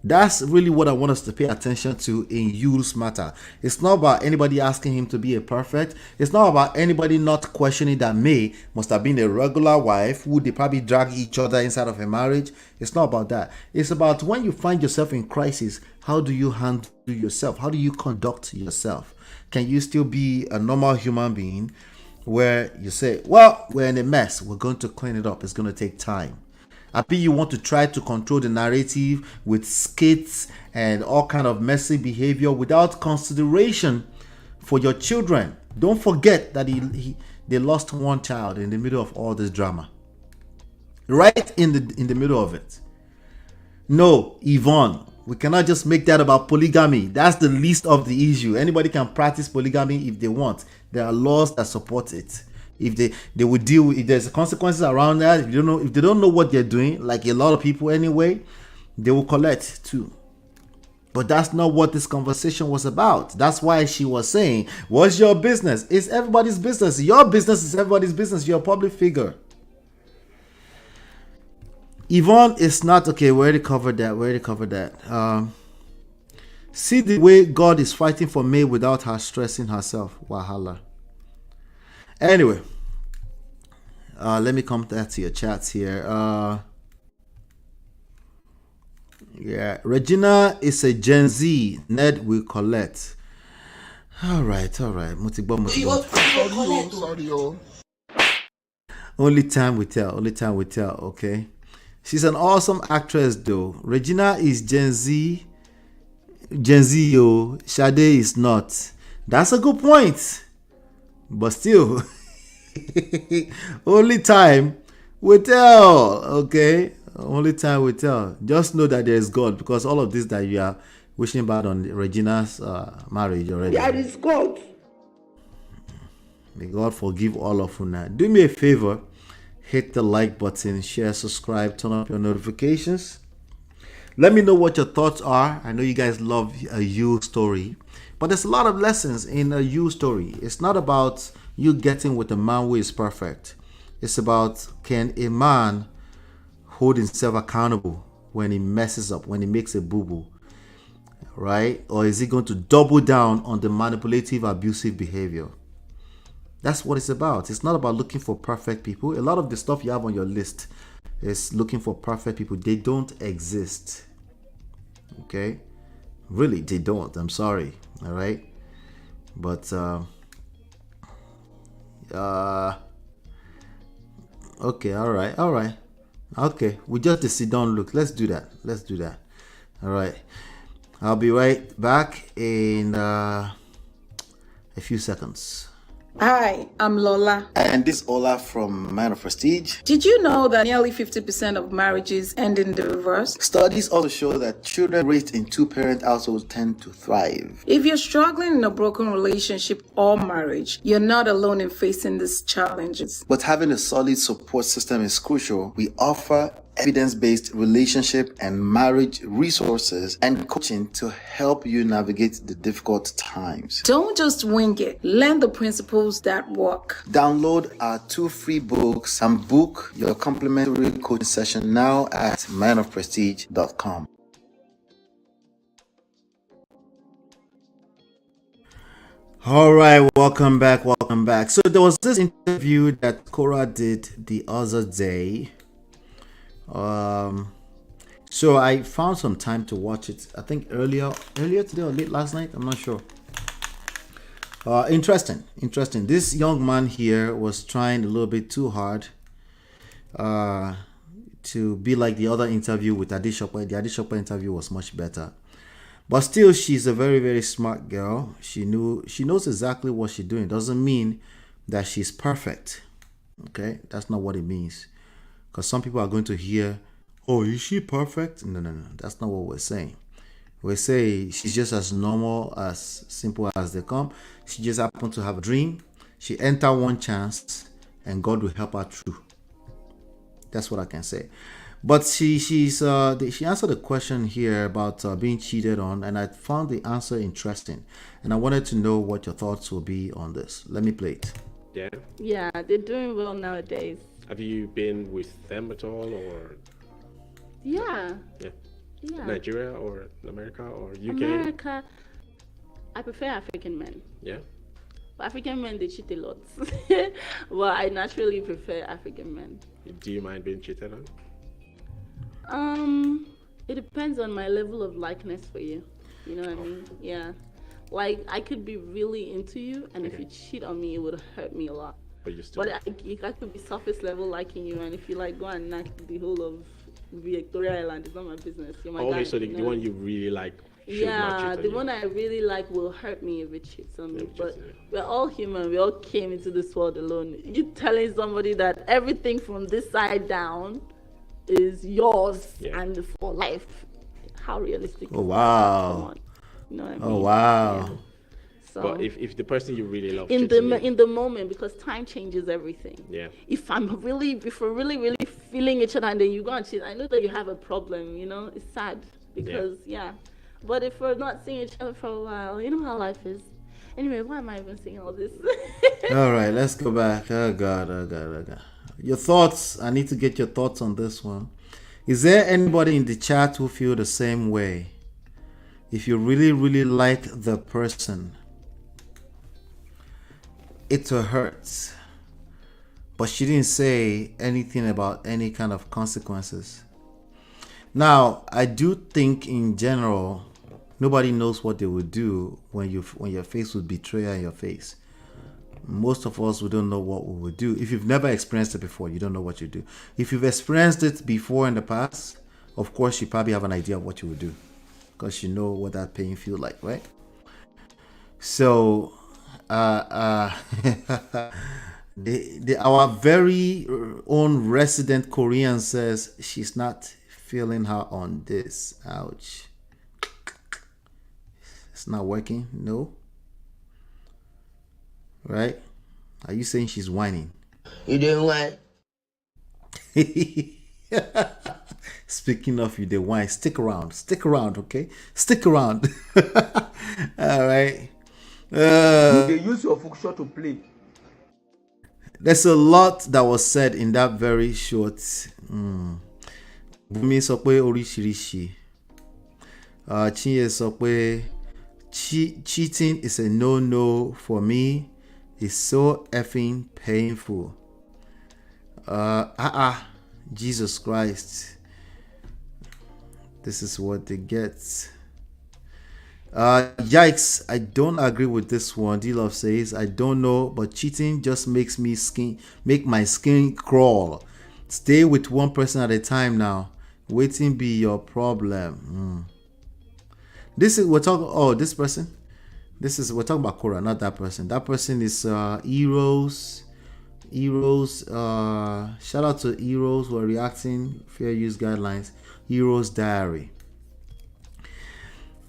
that's really what I want us to pay attention to in Yule's matter. It's not about anybody asking him to be a perfect. It's not about anybody not questioning that May must have been a regular wife who they probably drag each other inside of a marriage. It's not about that. It's about when you find yourself in crisis, how do you handle yourself? How do you conduct yourself? Can you still be a normal human being where you say, well, we're in a mess, we're going to clean it up, it's going to take time? Happy you want to try to control the narrative with skits and all kind of messy behavior without consideration for your children. Don't forget that they lost one child in the middle of all this drama. Right in the middle of it. No, Yvonne, we cannot just make that about polygamy. That's the least of the issue. Anybody can practice polygamy if they want. There are laws that support it. If they would deal with, if there's consequences around that, if they don't know what they're doing, like a lot of people anyway, they will collect too. But that's not what this conversation was about. That's why she was saying, what's your business? It's everybody's business. Your business is everybody's business. You're a public figure. Yvonne is not okay. We already covered that. See the way God is fighting for May without her stressing herself. Wahala. Anyway, let me come back to your chats here. Yeah, Regina is a Gen Z. Ned will collect. All right. Mutigbo. Only time will tell. Okay. She's an awesome actress, though. Regina is Gen Z. Yo. Sade is not. That's a good point. But still, only time will tell. Okay, only time will tell. Just know that there is God, because all of this that you are wishing bad on Regina's marriage already. There is God. May God forgive all of you now. Do me a favor, hit the like button, share, subscribe, turn up your notifications. Let me know what your thoughts are. I know you guys love a you story. But there's a lot of lessons in a you story. It's not about you getting with a man who is perfect. It's about, can a man hold himself accountable when he messes up, when he makes a boo-boo, right? Or is he going to double down on the manipulative, abusive behavior? That's what it's about. It's not about looking for perfect people. A lot of the stuff you have on your list is looking for perfect people. They don't exist. Okay? Really, they don't. I'm sorry. All right, but okay, all right, okay, we just sit down, look, let's do that. All right, I'll be right back in a few seconds. Hi, I'm Lola. And this is Ola from Man of Prestige. Did you know that nearly 50% of marriages end in divorce? Studies also show that children raised in two-parent households tend to thrive. If you're struggling in a broken relationship or marriage, you're not alone in facing these challenges. But having a solid support system is crucial. We offer evidence-based relationship and marriage resources and coaching to help you navigate the difficult times. Don't just wing it. Learn the principles that work. Download our 2 free books and book your complimentary coaching session now at manofprestige.com. All right, welcome back. So there was this interview that Korra did the other day. So I found some time to watch it. I think earlier today or late last night. I'm not sure. Interesting. This young man here was trying a little bit too hard to be like the other interview with Edochie. The Edochie interview was much better. But still, she's a very, very smart girl. She knows exactly what she's doing. Doesn't mean that she's perfect. Okay? That's not what it means. Because some people are going to hear, oh, is she perfect? No. That's not what we're saying. We say she's just as normal, as simple as they come. She just happened to have a dream. She entered one chance, and God will help her through. That's what I can say. But she answered a question here about being cheated on, and I found the answer interesting, and I wanted to know what your thoughts will be on this. Let me play it. Yeah. Yeah, they're doing well nowadays. Have you been with them at all, or? Yeah. Yeah. Yeah. Nigeria or America or UK? America. I prefer African men. Yeah. But African men, they cheat a lot. Well, I naturally prefer African men. Do you mind being cheated on? It depends on my level of likeness for you. You know what I mean? Yeah. Like, I could be really into you, and if you cheat on me, it would hurt me a lot. But you still. But I could be surface level liking you, and if you like go and knock the whole of Victoria Island, it's not my business. You're my guy. So the one you really like should not cheat on the you. one I really like will hurt me if it cheats on me. But we're all human. We all came into this world alone. You telling somebody that everything from this side down is yours and for life. How realistic? Oh wow! Come on. You know what I mean? Oh wow! Yeah. So, but if the person you really love in the moment, because time changes everything. Yeah. If we're really feeling each other and then you go and cheat, I know that you have a problem. You know, it's sad because But if we're not seeing each other for a while, you know how life is. Anyway, why am I even saying all this? All right, let's go back. Oh God. Your thoughts. I need to get your thoughts on this one. Is there anybody in the chat who feel the same way? If you really, really like the person, it hurts, but she didn't say anything about any kind of consequences. Now, I do think in general, nobody knows what they would do when you're faced with betrayal in your face. Most of us, we don't know what we would do. If you've never experienced it before, you don't know what you do. If you've experienced it before in the past, of course, you probably have an idea of what you would do, because you know what that pain feels like, right? So, our very own resident Korean says she's not feeling her on this. Ouch. It's not working. No. Right? Are you saying she's whining? You doing what? Speaking of you, the wine, stick around, okay? Stick around. All right. You use your function to play. There's a lot that was said in that very short. Bumi sọ pé oríṣiríṣi. Chinye sọ pé cheating is a no for me. It's so effing painful. Jesus Christ. This is what they get. Yikes, I don't agree with this one. D-Love says, I don't know, but cheating just makes my skin crawl. Stay with one person at a time now. Waiting be your problem. This is, we're talking, this person. We're talking about Korra, not that person. That person is Heroes. Shout out to Heroes who are reacting. Fair use guidelines. Heroes Diary.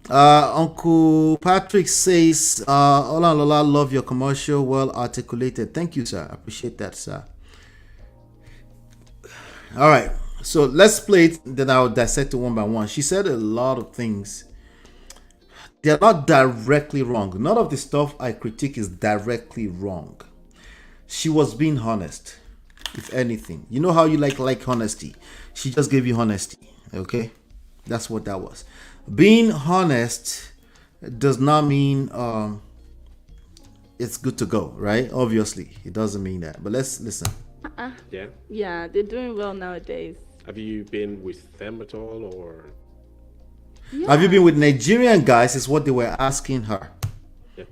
Uncle Patrick says, Ola Lola, love your commercial, well articulated. Thank you, sir. I appreciate that, sir. All right, so let's play it, then I'll dissect it one by one. She said a lot of things. They're not directly wrong. None of the stuff I critique is directly wrong. She was being honest, if anything. You know how you like honesty. She just gave you honesty, okay? That's what that was. Being honest does not mean it's good to go, right? Obviously, it doesn't mean that. But let's listen. Yeah. Yeah, they're doing well nowadays. Have you been with them at all, or? Yeah. Have you been with Nigerian guys? Is what they were asking her. Yeah.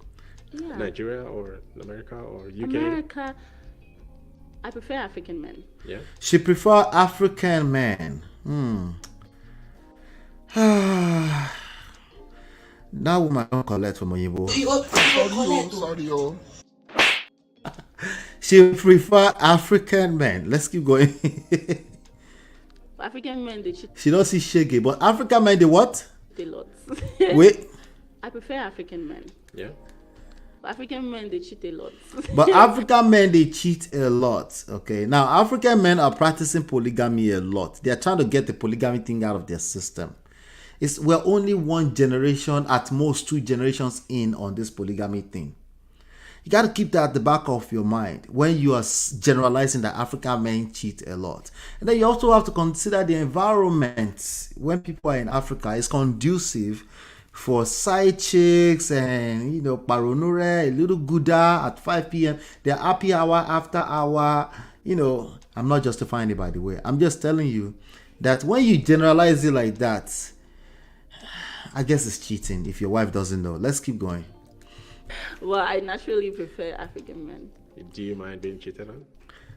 Yeah. Nigeria or America or UK? America. I prefer African men. Yeah. She prefer African men. That woman don't collect from Oyibo. Sorry. She prefer African men. Let's keep going. African men, they cheat. She don't see Shaggy, but African men, they what? They lot. Wait. I prefer African men. Yeah. African men, they cheat a lot. But African men, they cheat a lot. Okay. Now, African men are practicing polygamy a lot. They are trying to get the polygamy thing out of their system. We're only one generation, at most 2 generations in on this polygamy thing. You got to keep that at the back of your mind when you are generalizing that African men cheat a lot. And then you also have to consider the environment when people are in Africa is conducive for side chicks and, paronure, a little gouda at 5 p.m. They're happy hour after hour. I'm not justifying it, by the way. I'm just telling you that when you generalize it like that, I guess it's cheating if your wife doesn't know. Let's keep going. Well, I naturally prefer African men. Do you mind being cheated on?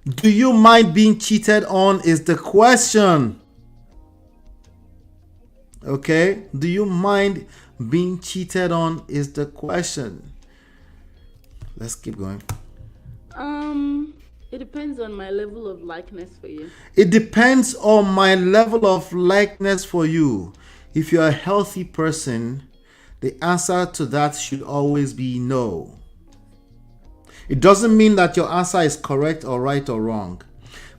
Do you mind being cheated on is the question. Okay? Do you mind being cheated on is the question. Let's keep going. It depends on my level of likeness for you. It depends on my level of likeness for you. If you're a healthy person, the answer to that should always be no. It doesn't mean that your answer is correct or right or wrong.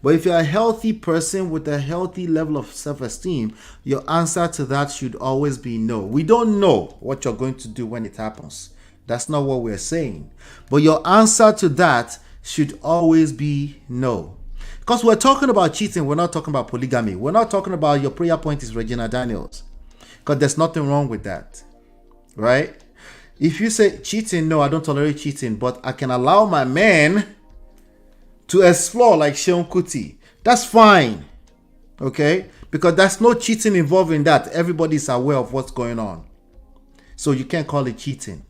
But if you're a healthy person with a healthy level of self-esteem, your answer to that should always be no. We don't know what you're going to do when it happens. That's not what we're saying. But your answer to that should always be no. Because we're talking about cheating, we're not talking about polygamy. We're not talking about your prayer point is Regina Daniels. Because there's nothing wrong with that. Right? If you say cheating, no, I don't tolerate cheating, but I can allow my man to explore like Seun Kuti, that's fine. Okay? Because there's no cheating involved in that. Everybody's aware of what's going on. So you can't call it cheating.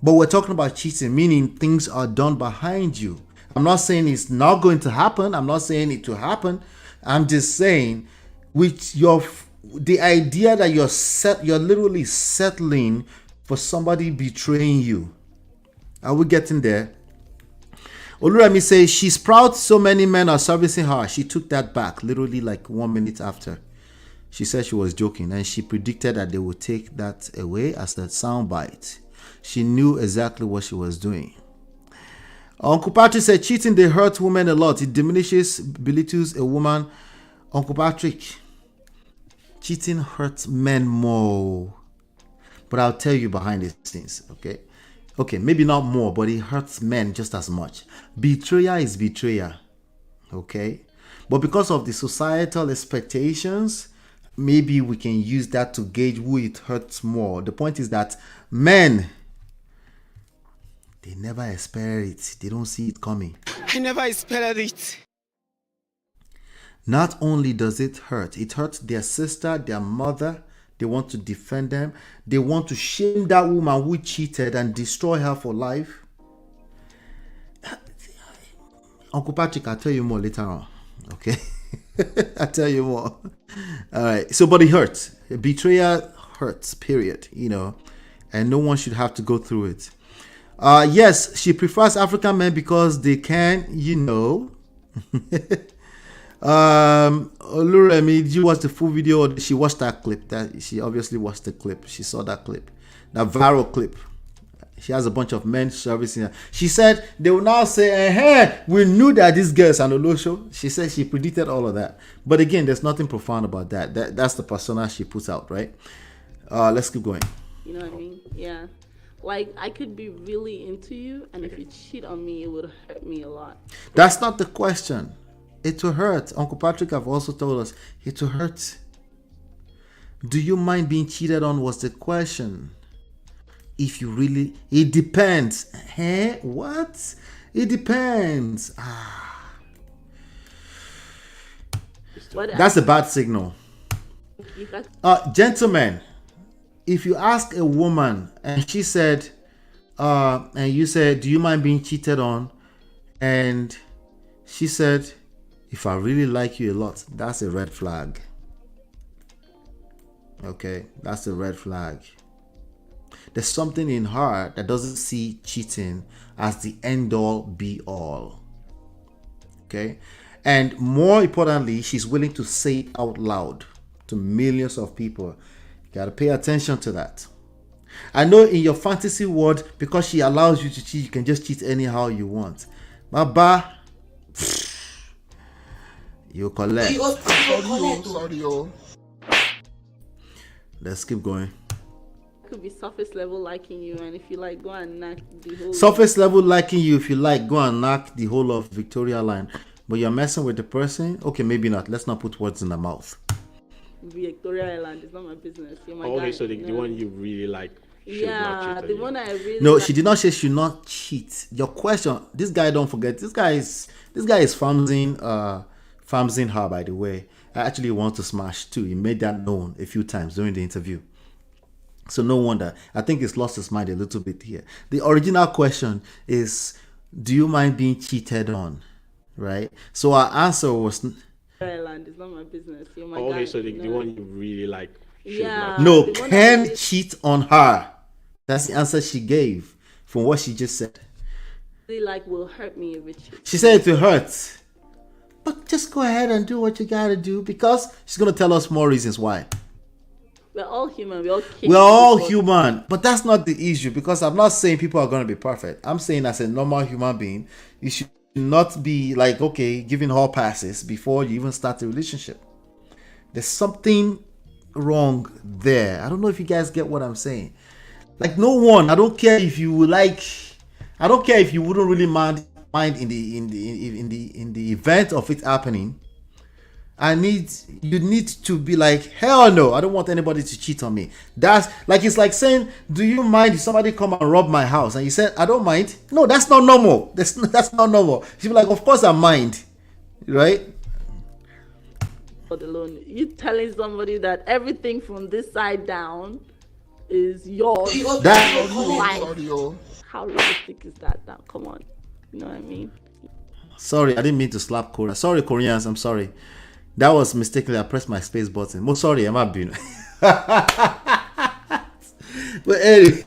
But we're talking about cheating, meaning things are done behind you. I'm not saying it's not going to happen. I'm not saying it will happen. I'm just saying with the idea that you're literally settling for somebody betraying you. Are we getting there? Oluremi says she's proud so many men are servicing her. She took that back literally like 1 minute after. She said she was joking and she predicted that they would take that away as a soundbite. She knew exactly what she was doing. Uncle Patrick said cheating, they hurt women a lot. It diminishes, belittles a woman. Uncle Patrick, cheating hurts men more. But I'll tell you behind the scenes, okay? Okay, maybe not more, but it hurts men just as much. Betrayal is betrayal, okay? But because of the societal expectations, maybe we can use that to gauge who it hurts more. The point is that men, they never expect it. They don't see it coming. I never expected it. Not only does it hurts their sister, their mother. They want to defend them. They want to shame that woman who cheated and destroy her for life. Uncle Patrick, I'll tell you more later on. Okay? I'll tell you more. All right. So, but it hurts. Betrayal hurts, period. And no one should have to go through it. Yes, she prefers African men because they can, Oluremi, did you watch the full video or she watched that clip? That she obviously watched the clip. She saw that clip, that viral clip. She has a bunch of men servicing her. She said they will now say, we knew that this girl is an Olosho. She said she predicted all of that. But again, there's nothing profound about that. That's the persona she puts out, right? Let's keep going. You know what I mean? Yeah. Like, I could be really into you, and if you cheat on me, it would hurt me a lot. That's not the question. It will hurt. Uncle Patrick have also told us it will hurt. Do you mind being cheated on was the question. If you really, it depends. What? It depends. That's a bad signal. Gentlemen, if you ask a woman and she said, and you said, do you mind being cheated on? And she said, if I really like you a lot, that's a red flag. Okay, that's a red flag. There's something in her that doesn't see cheating as the end all be all. Okay, and more importantly, she's willing to say it out loud to millions of people. You gotta pay attention to that. I know in your fantasy world, because she allows you to cheat, you can just cheat anyhow you want. Baba, you collect. Sorry, yo. Let's keep going. Could be surface level liking you, and if you like, go and knock the whole. Surface level liking you, if you like, go and knock the whole of Victoria line. But you're messing with the person? Okay, maybe not. Let's not put words in the mouth. Victoria Island is not my business. You're my guy. Okay, so the one you really like should not cheat on the you. one I really. No, like. she did not say should not cheat. Your question, this guy, don't forget, this guy is farmsing her, by the way. I actually want to smash too. He made that known a few times during the interview. So no wonder. I think he's lost his mind a little bit here. The original question is, do you mind being cheated on? Right? So our answer was... Island is not my business. You're my guy. Okay, so the one you really like should not. No, can cheat on her. That's the answer she gave from what she just said. Really like will hurt me if it cheats. She said it will hurt. But just go ahead and do what you gotta do, because she's gonna tell us more reasons why. We're all human. We're all human. But that's not the issue, because I'm not saying people are gonna be perfect. I'm saying as a normal human being, you should not be like, okay, giving all passes before you even start the relationship. There's something wrong there. I don't know if you guys get what I'm saying. Like, no one, I don't care if you wouldn't really mind in the event of it happening. You need to be like, hell no, I don't want anybody to cheat on me. That's like, it's like saying, do you mind if somebody come and rob my house? And you said, I don't mind. No, that's not normal. That's not normal. She'll be like, of course I mind. Right? Alone. You telling somebody that everything from this side down is yours. How realistic is that now? Come on. You know what I mean? Sorry, I didn't mean to slap Korra. Sorry, Koreans, I'm sorry. That was mistakenly, I pressed my space button. Oh, sorry, I'm not being. But anyway,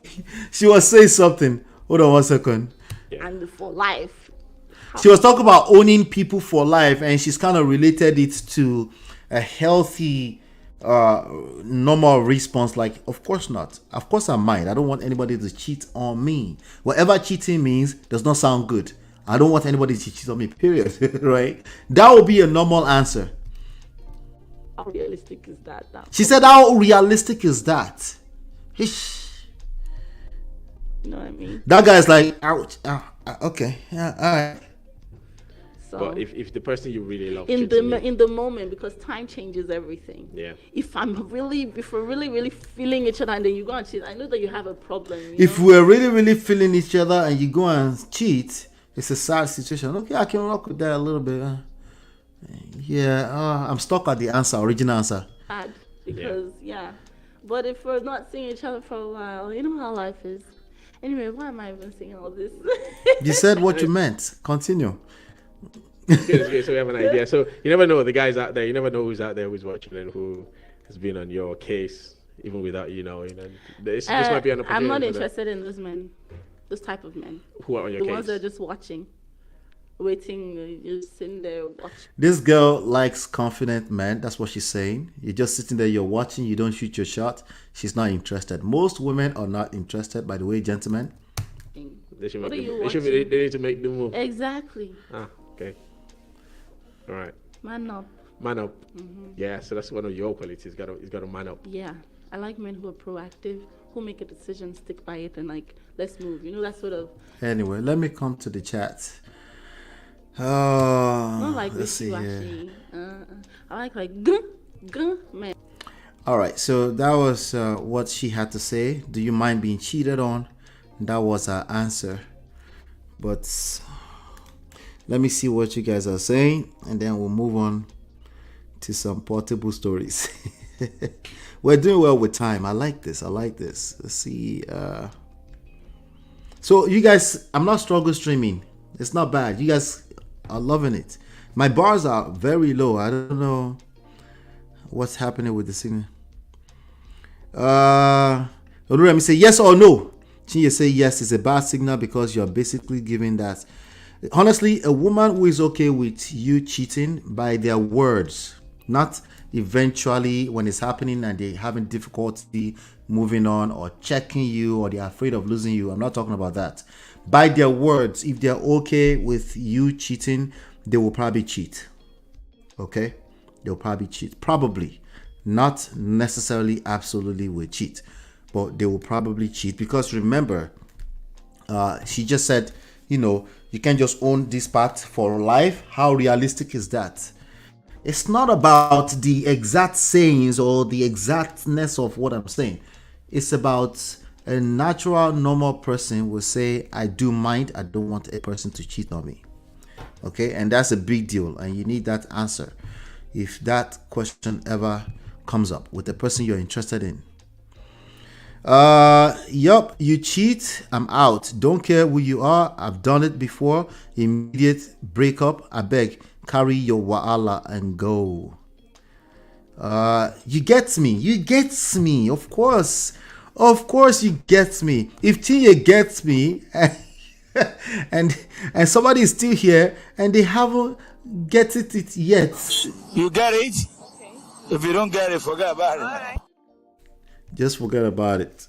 she was saying something. Hold on 1 second. And for life. She was talking about owning people for life, and she's kind of related it to a healthy, normal response. Like, of course not. Of course I mind. I don't want anybody to cheat on me. Whatever cheating means does not sound good. I don't want anybody to cheat on me, period. Right? That would be a normal answer. How realistic is that now? She said, how realistic is that? Hish. You know what I mean? That guy's like, ouch. Okay. Yeah, all right. So, but if the person you really love in the moment, because time changes everything. Yeah. If we're really feeling each other and then you go and cheat, I know that you have a problem. If we're really feeling each other and you go and cheat, it's a sad situation. Okay, I can rock with that a little bit. I'm stuck at the original answer. Sad, because but if we're not seeing each other for a while, you know how life is. Anyway, why am I even saying all this? You said what you meant. Continue. It's good, so we have an idea. So you never know the guys out there. You never know who's out there, who's watching, and who has been on your case, even without you knowing. And this might be an opportunity. I'm not interested in those men, those type of men. Who are on your case? The ones that are just watching, waiting, just sitting there watching. This girl likes confident men. That's what she's saying. You're just sitting there, you're watching, you don't shoot your shot. She's not interested. Most women are not interested, by the way, gentlemen. They need to make the move. Exactly. Okay. All right. Man up. Mm-hmm. Yeah, so that's one of your qualities. He's got to man up. Yeah, I like men who are proactive, who make a decision, stick by it, and like, let's move. You know, that sort of. Anyway, let me come to the chat. Not like let's see here. I like man. All right, so that was what she had to say. Do you mind being cheated on? That was her answer. But let me see what you guys are saying, and then we'll move on to some portable stories. We're doing well with time. I like this. Let's see. So you guys, I'm not struggle streaming. It's not bad. You guys are loving it. My bars are very low. I don't know what's happening with the signal. Let me say yes or no. Chinye say yes is a bad signal because you're basically giving that. Honestly, a woman who is okay with you cheating by their words, not eventually when it's happening and they're having difficulty moving on or checking you, or they're afraid of losing you. I'm not talking about that. By their words, if they're okay with you cheating, they will probably cheat. Okay? They'll probably cheat. Probably. Not necessarily absolutely will cheat, but they will probably cheat, because remember, she just said, you can't just own this part for life. How realistic is that? It's not about the exact sayings or the exactness of what I'm saying. It's about a natural, normal person will say, I do mind. I don't want a person to cheat on me. Okay? And that's a big deal. And you need that answer if that question ever comes up with the person you're interested in. Yup, you cheat, I'm out. Don't care who you are. I've done it before. Immediate breakup. I beg, carry your wa'ala and go. You get me. You get me. Of course you get me. If Tia gets me and somebody is still here and they haven't get it yet. You get it? If you don't get it, forget about it. Just forget about it.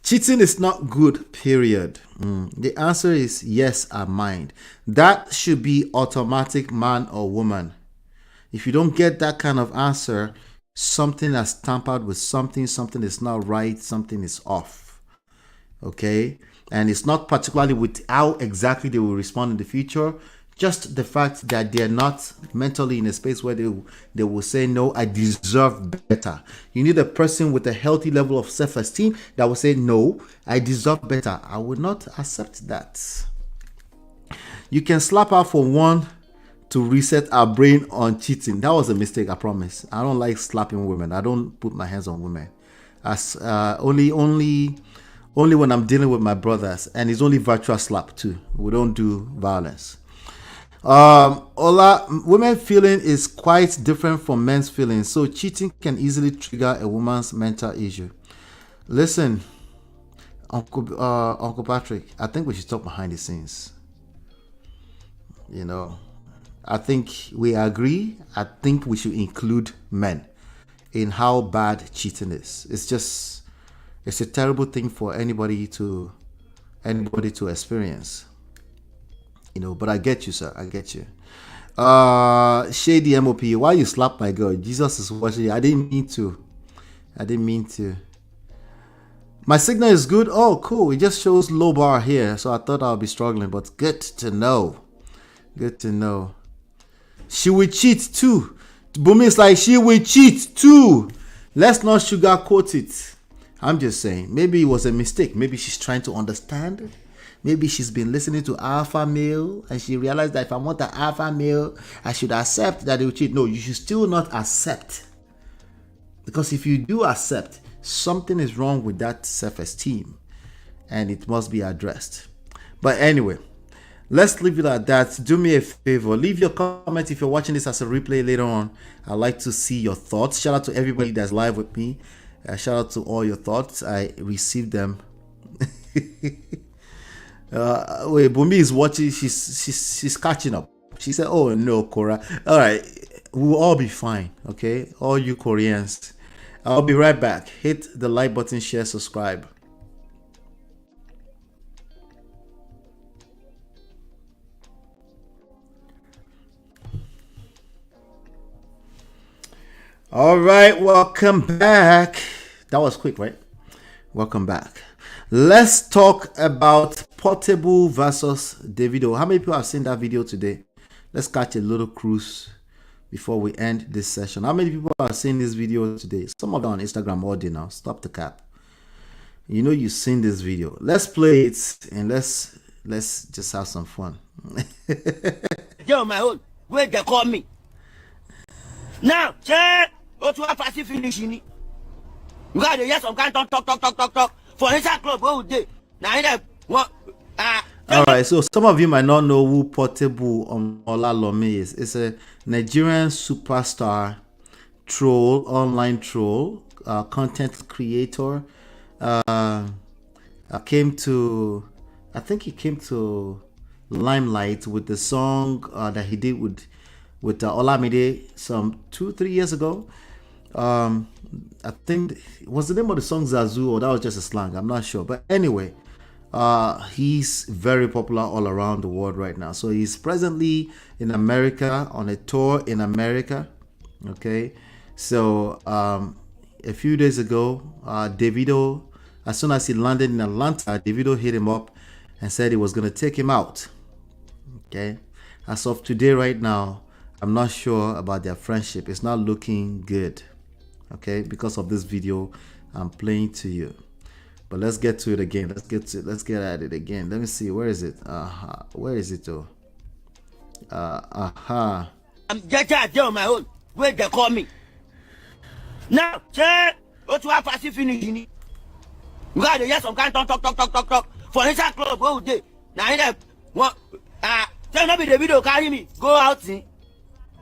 Cheating is not good, period. The answer is yes, I mind. That should be automatic, man or woman. If you don't get that kind of answer, something has tampered with something is not right, something is off. Okay? And it's not particularly with how exactly they will respond in the future. Just the fact that they're not mentally in a space where they will say, no, I deserve better. You need a person with a healthy level of self-esteem that will say, no, I deserve better. I will not accept that. You can slap her for one to reset our brain on cheating. That was a mistake, I promise. I don't like slapping women. I don't put my hands on women. As only when I'm dealing with my brothers, and it's only virtual slap too. We don't do violence. Women's feeling is quite different from men's feelings, so cheating can easily trigger a woman's mental issue. Listen, Uncle Patrick, I think we should talk behind the scenes. I think we agree. I think we should include men in how bad cheating is. It's a terrible thing for anybody to experience. But I get you, sir. I get you. Shady MOP, why you slap my girl? Jesus is watching you. I didn't mean to. My signal is good. Oh, cool. It just shows low bar here, so I thought I'll be struggling, but good to know. Good to know. She will cheat too. Bumi is like, she will cheat too. Let's not sugarcoat it. I'm just saying, maybe it was a mistake. Maybe she's trying to understand. Maybe she's been listening to alpha male and she realized that if I want an alpha male, I should accept that they will cheat. No, you should still not accept. Because if you do accept, something is wrong with that self-esteem and it must be addressed. But anyway, let's leave it at that. Do me a favor. Leave your comment if you're watching this as a replay later on. I'd like to see your thoughts. Shout out to everybody that's live with me. Shout out to all your thoughts. I received them. Wait, Bumi is watching. She's catching up. She said, "Oh no, Korra. All right, we'll all be fine. Okay, all you Koreans. I'll be right back. Hit the like button, share, subscribe." All right, welcome back. That was quick, right? Welcome back. Let's talk about Portable versus Davido. How many people have seen that video today? Let's catch a little cruise before we end this session. How many people have seen this video today? Some of them on Instagram all day now. Stop the cap. You've seen this video. Let's play it and let's just have some fun. Yo, my own, where they call me? Now, check. What you have to finish in it? You got to hear some kind of talk. For inside club, all day. Now, what? All right, so some of you might not know who Portable Olalome is. It's a Nigerian superstar, troll, online troll, content creator. I think he came to limelight with the song that he did with Olamide some 2-3 years ago. I think was the name of the song Zazu, or that was just a slang. I'm not sure, but anyway, he's very popular all around the world right now. So he's presently in America on a tour in America. Okay, so a few days ago, Davido, as soon as he landed in Atlanta, Davido hit him up and said he was going to take him out. Okay, as of today, right now, I'm not sure about their friendship. It's not looking good. Okay, because of this video I'm playing to you. But let's get to it again. Let's get at it again. Let me see. Where is it? Where is it though? I'm just on my own. Where they call me. Now, sir, what you have to finish? You got to hear some kind of talk. For inside club, go day. Now, what? Tell me the video carry me. Go out, see.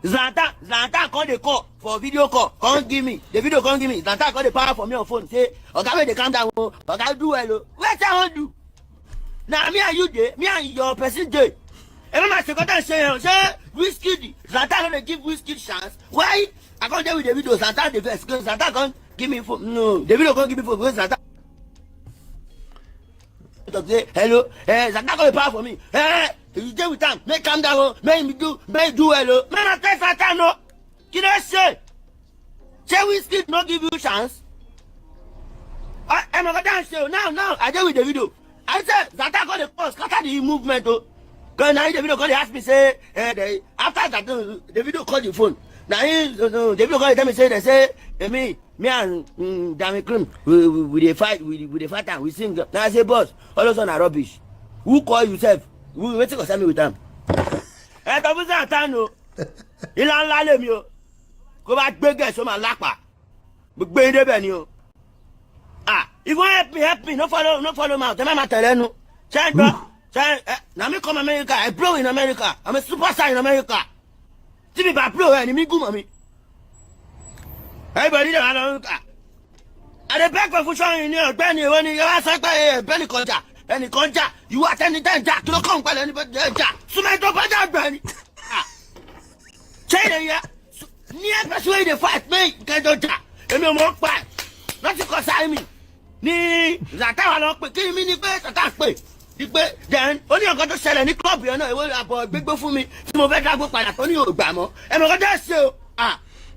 Zlatan call the call for video call. Can't give me. The video can't give me. Zlatan call the power for me on phone. Say, okay, when they come down, okay, do hello. What I do? Now, me and you there. Me and your person there. Every man say, whiskey. Zlatan gonna give whiskey chance. Why? I can't tell with the video. Zlatan the best. Because Zlatan can't give me phone. No, the video can't give me phone. Because Zlatan. Say, hello. Zlatan call the power for me. You stay with them, make calm down, make do hello. Man, I tell Satan no. Can I say? Say whiskey not give you a chance. I'm not gonna say now. I deal with the video. I said Satan got the cause, scatter the movement. Because now the video call, they ask me say, after that the video call the phone. Now the video call tell me say they say me and Damn Cream we fight and we sing. Now I say boss, all those are rubbish. Who call yourself? We wait to concern me with them. Don't be saying no. Il en l'a le mieux. Go back big guys, so my lapa. But bring the venue. If you help me, no follow mouth. Then I'm telling you. Change, bro. Now me come America. I blow in America. I'm a superstar in America. See me by blow and me go mommy. Everybody don't know. I the back of fusion in your Benny when you ask Benny Conja. Any conja, you attend the danger. You don't come by anybody danger. So my top of that, Benny. China, yeah. Near persuade the fight, me. Get don't die. And you walk by. Not to concern me. Ni, that I don't pay. Give me the best attack pay. Then, only I got to sell any club, you know, it will about big for me. Some better go by Antonio Obama. And I got that show.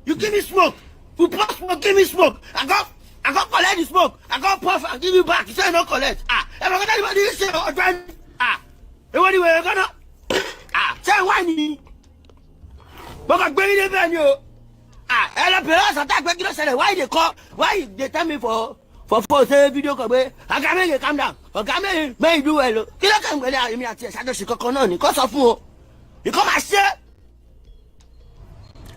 You give me smoke. You puff smoke, give me smoke. I got collect the smoke. I got puff and give you back. You say no collect. And I got anybody say or drive. What do you gonna? Say why me? But I bring the venue. And the parents attack back. You say why they call? Why they tell me for say video call? I can make it calm down. I can make do well. You can't go there. Me at I don't see coconut because of who? You come and say.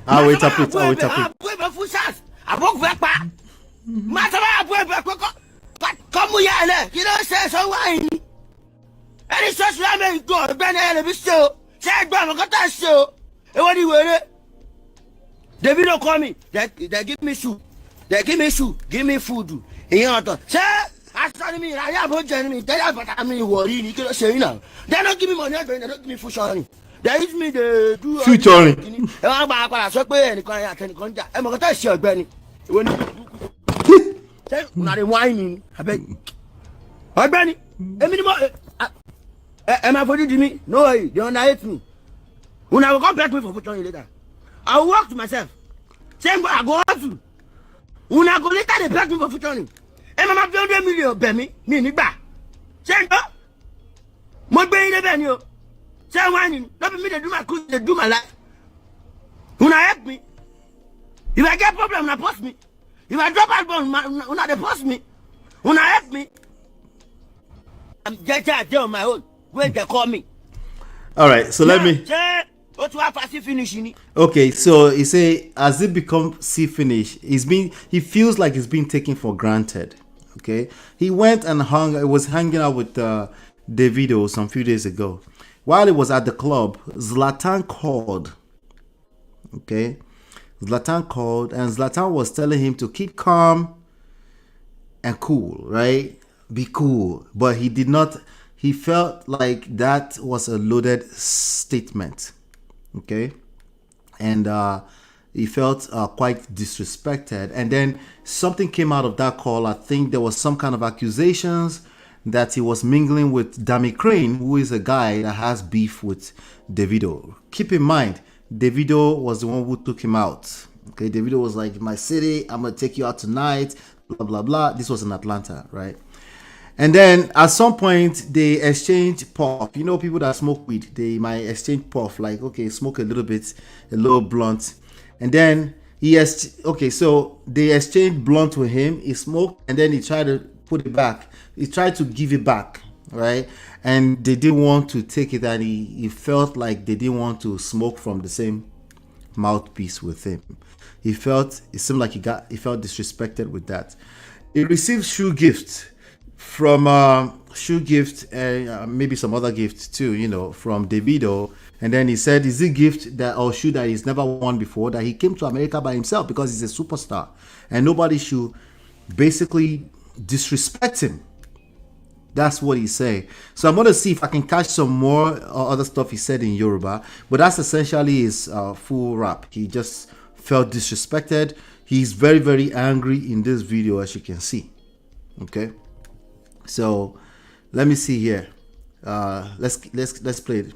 I wait up it. I walk back. Come here, you don't say so why? And it's just like me go, Ben and be still. Say, Grandma, got that show. And what do you wear? David don't call me. They give me shoe. They give me shoe. Give me food. He ain't not. Say, I told me, I have a journey. They have, but I'm worried. You can't say now. They don't give me money. They don't give me food. They use me the do. Future. I'm back when I saw and the I'm going to show Benny. When not a whining. I beg. Oh, Benny. Am I for you to me? No, you underrate me. When I will come back me for putting later. I will walk to myself. Same way I go out to. When I go later, they back me for putting. And I'm 200 million, Benny. Me, back. Same way. More Benny, Benny. Say whining. Not me, they do my cruise, they do my life. When I help me. If I get problem, I post me. If I drop album, when they post me. When I help me. I'm just on my own. Where they call me. All right, so let me. Okay, so he say as it become see finish, he feels like it's being taken for granted. Okay, he went and was hanging out with Davido some few days ago. While he was at the club, Zlatan called. Okay, Zlatan called, and Zlatan was telling him to keep calm and cool, right? Be cool, but he did not. He felt like that was a loaded statement. Okay, and he felt quite disrespected. And then something came out of that call. I think there was some kind of accusations that he was mingling with Dami Crane, who is a guy that has beef with Davido. Keep in mind, Davido was the one who took him out. Okay, Davido was like, my city, I'm going to take you out tonight, blah, blah, blah. This was in Atlanta, right? And then at some point, they exchanged puff. You know, people that smoke weed, they might exchange puff, like, okay, smoke a little bit, a little blunt. And then so they exchanged blunt with him. He smoked, and then he tried to put it back. He tried to give it back, right? And they didn't want to take it, and he felt like they didn't want to smoke from the same mouthpiece with him. It seemed like he felt disrespected with that. He received shoe gifts from and maybe some other gifts too, you know, from Davido. And then he said, is it gift that or shoe that he's never worn before, that he came to America by himself because he's a superstar and nobody should basically disrespect him. That's what he's saying. So I'm going to see if I can catch some more other stuff he said in Yoruba. But that's essentially his full rap. He just felt disrespected. He's very, very angry in this video, as you can see. Okay. So let me see here. Let's play it.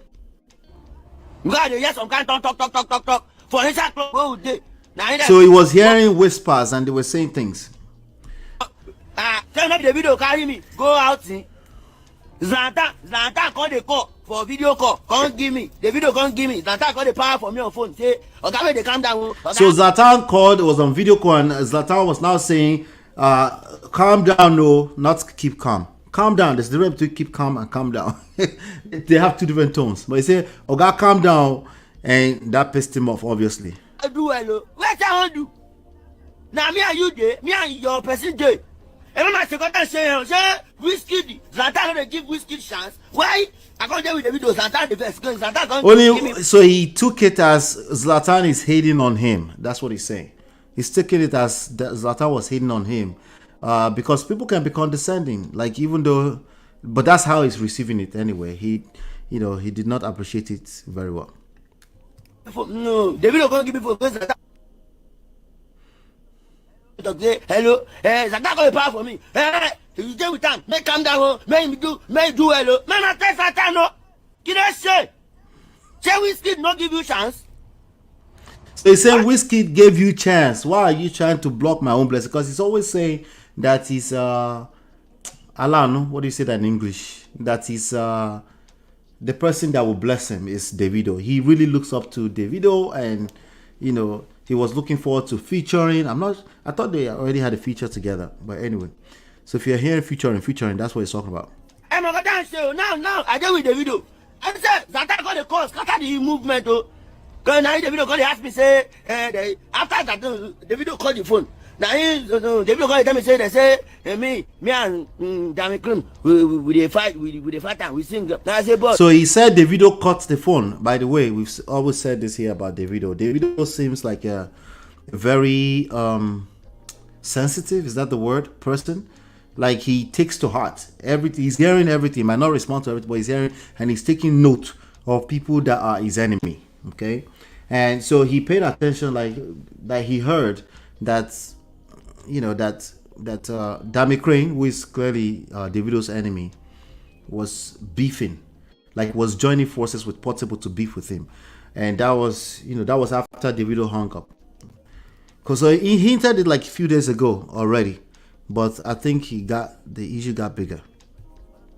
So he was hearing whispers and they were saying things. Tell me the video carry me. Go out. Zlatan call the call for video call. Can't give me. The video can't give me. Zlatan call the power for me on phone. Say, okay, they calm down. So Zlatan called, was on video call, and Zlatan was now saying, calm down, no, not keep calm. Calm down. There's the difference between keep calm and calm down. They have two different tones. But he said, okay, calm down, and that pissed him off, obviously. I do hello. What I do? Now me and you there, me and your person there. And my second say whiskey, Zlatan don't give whiskey chance. Why? I can't tell with the video. Zlatan the best. Zlatan can't give me. So he took it as Zlatan is hating on him. That's what he's saying. He's taking it as that Zlatan was hating on him, because people can be condescending. Like but that's how he's receiving it anyway. He did not appreciate it very well. No, the video can't give me for Zlatan. Hello, Zlatan got the power for me. You get with time, make calm down, make do hello. Man, I tell Zlatan no. Can I say whiskey not give you chance? So he's saying whiskey gave you chance. Why are you trying to block my own blessing? Because he's always saying that he's Allah, no? What do you say that in English? That he's the person that will bless him is Davido. He really looks up to Davido, and he was looking forward to featuring. I thought they already had a feature together, but anyway. So if you're hearing featuring, that's what he's talking about. I'm not gonna say now I deal with Davido. I said Zlatan got the cause, scatter the movement. Because now Davido called, they asked me, say, after that, Davido called the phone. Now, Davido called me, say, they say, me and Dami Crane, we fight, and we sing. Now I say, boss. So he said Davido cut the phone. By the way, we've always said this here about Davido. Davido seems like a very sensitive, is that the word, person? Like he takes to heart everything. He's hearing everything. He might not respond to everything, but he's hearing, and he's taking note of people that are his enemy. Okay, and so he paid attention, like that he heard that Dami Crane, who is clearly Davido's enemy, was beefing, like was joining forces with Portable to beef with him, and that was after Davido hung up. Because he hinted it like a few days ago already, but I think the issue got bigger.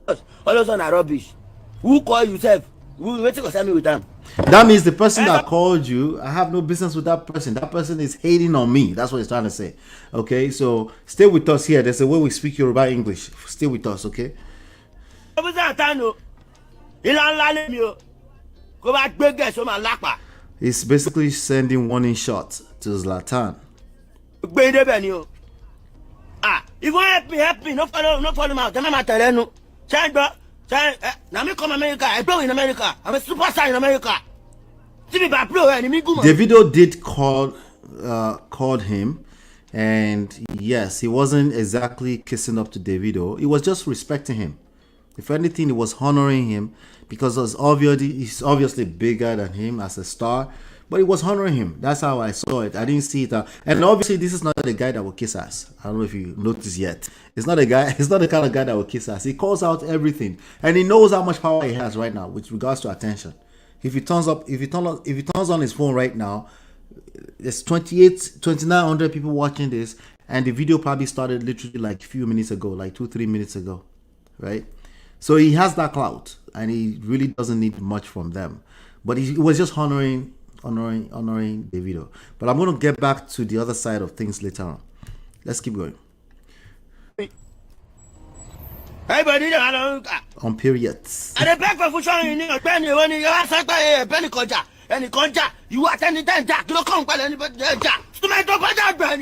All those are rubbish. Who call yourself? Who wait to concern me with them? That means the person that called you, I have no business with that person. That person is hating on me. That's what he's trying to say. Okay, so stay with us here. There's a way we speak Yoruba English. Stay with us, okay? He's basically sending warning shots to Zlatan. If you help me, no follow me out. Now me come America. I blow in America. I'm a superstar in America. Davido did called him, and yes, he wasn't exactly kissing up to Davido. He was just respecting him. If anything, he was honoring him because he's obviously bigger than him as a star. but it was honoring him. That's how I saw it. I didn't see it. And obviously, this is not the guy that will kiss us. I don't know if you noticed yet. It's not a guy. It's not the kind of guy that will kiss us. He calls out everything, and he knows how much power he has right now with regards to attention. If he turns on his phone right now, there's 2,900 people watching this, and the video probably started literally like a few minutes ago, like 2-3 minutes ago, right? So he has that clout, and he really doesn't need much from them. But he was just honoring Davido. But I'm going to get back to the other side of things later on. Let's keep going. Everybody on periods. And the back for showing you penny when you are set by a penny conja. Any conja, you are attending that jack. You don't come by anybody.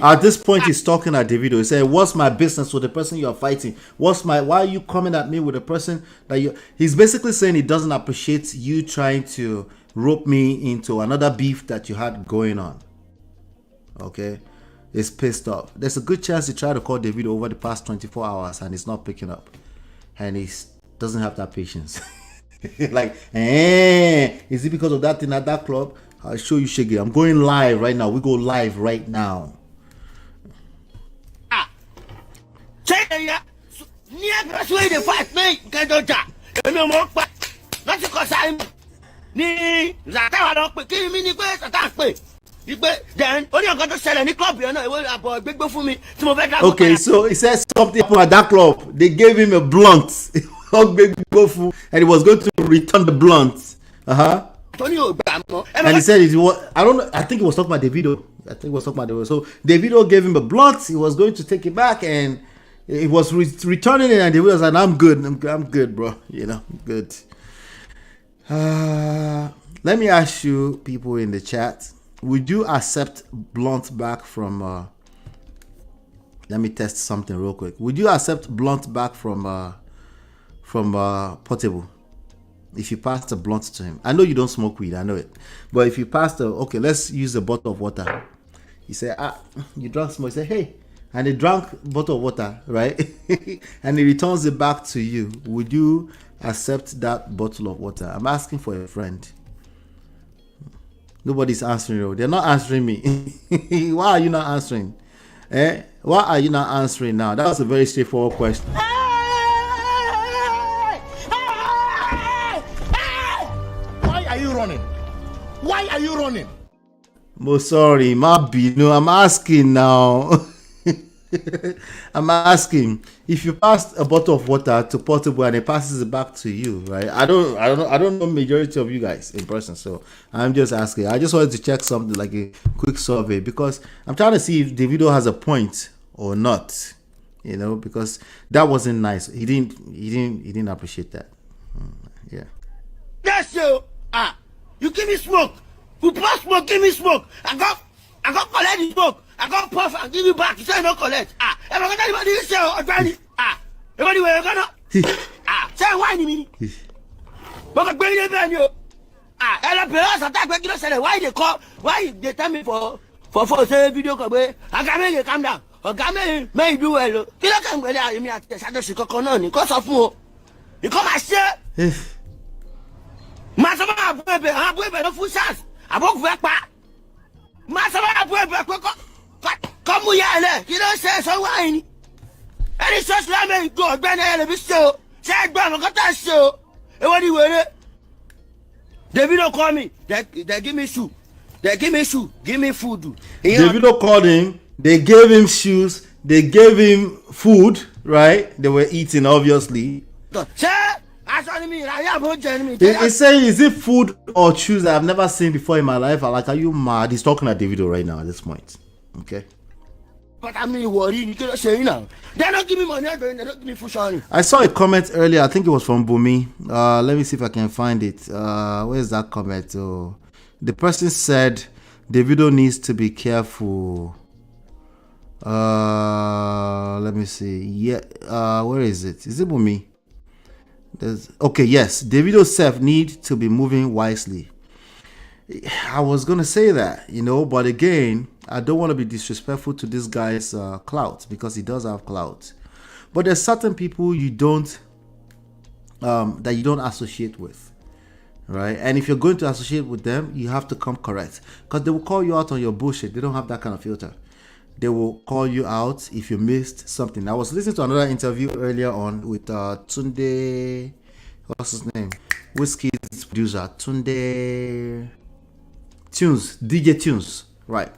At this point, he's talking at Davido. He said, "What's my business with the person you are fighting? Why are you coming at me with the person that you?" He's basically saying he doesn't appreciate you trying to rope me into another beef that you had going on. Okay, he's pissed off. There's a good chance he tried to call Davido over the past 24 hours and he's not picking up, and he doesn't have that patience. Like, is it because of that thing at that club? I'll show you, Shaggy. I'm going live right now. We go live right now. Okay, so he says something happened at that club. They gave him a blunt. And he was going to return the blunt. And he said, I think he was talking about Davido. So Davido gave him a blunt. He was going to take it back, and he was returning it, and Davido was like, I'm good, bro. Good. Let me ask you, people in the chat, would you accept blunt back from let me test something real quick. Would you accept blunt back from Portable if you pass the blunt to him? I know you don't smoke weed, I know it, but if you pass okay, let's use a bottle of water. He said, you drank smoke. He said, hey, and he drank a bottle of water, right? And he returns it back to you. Would you accept that bottle of water? I'm asking for a friend. Nobody's answering. They're not answering me. Why are you not answering? Why are you not answering now? That was a very straightforward question. Why are you running? Why are you running? Sorry, I'm asking now. I'm asking if you passed a bottle of water to Portable and it passes it back to you, right? I don't know majority of you guys in person, so I'm just asking. I just wanted to check something, like a quick survey, because I'm trying to see if Davido has a point or not, because that wasn't nice. He didn't appreciate that. Yeah. That's you. You give me smoke. You pass smoke, give me smoke. I got collect the smoke. I got puff and give you back. You say no collect. If I got anybody say or Johnny. Everybody where you gonna? Say why me? But I bring them down you. And the parents attack when you say why they tell me for say video come I can make you calm down. Or can make you do well. You can go there. You me at the shadow she come on because of more. You come and say. Masama abwebe no full chance. Abok vekpa. Masama abwebe come here, you don't say so wine. Any such lamb go, Ben and be so. Say, Grandma got that show. And what do you want? Davido call me. They give me shoe. They give me shoe. Give me food. Davido called him. They gave him shoes. They gave him food, right? They were eating, obviously. He's saying, is it food or shoes that I've never seen before in my life? I'm like, are you mad? He's talking at Davido right now at this point. Okay. But I'm not worried. You cannot say now. They don't give me money. They don't give me food. I saw a comment earlier. I think it was from Bumi. Let me see if I can find it. Where's that comment? The person said Davido needs to be careful. Let me see. Yeah. Where is it? Is it Bumi? Okay. Yes. Davido self need to be moving wisely. I was gonna say that, but again, I don't want to be disrespectful to this guy's clout, because he does have clout. But there's certain people you don't that you don't associate with. right? And if you're going to associate with them, you have to come correct, because they will call you out on your bullshit. They don't have that kind of filter. They will call you out if you missed something. I was listening to another interview earlier on with Tunde, what's his name? Whiskey's producer, Tunde Tunes, DJ Tunes, right?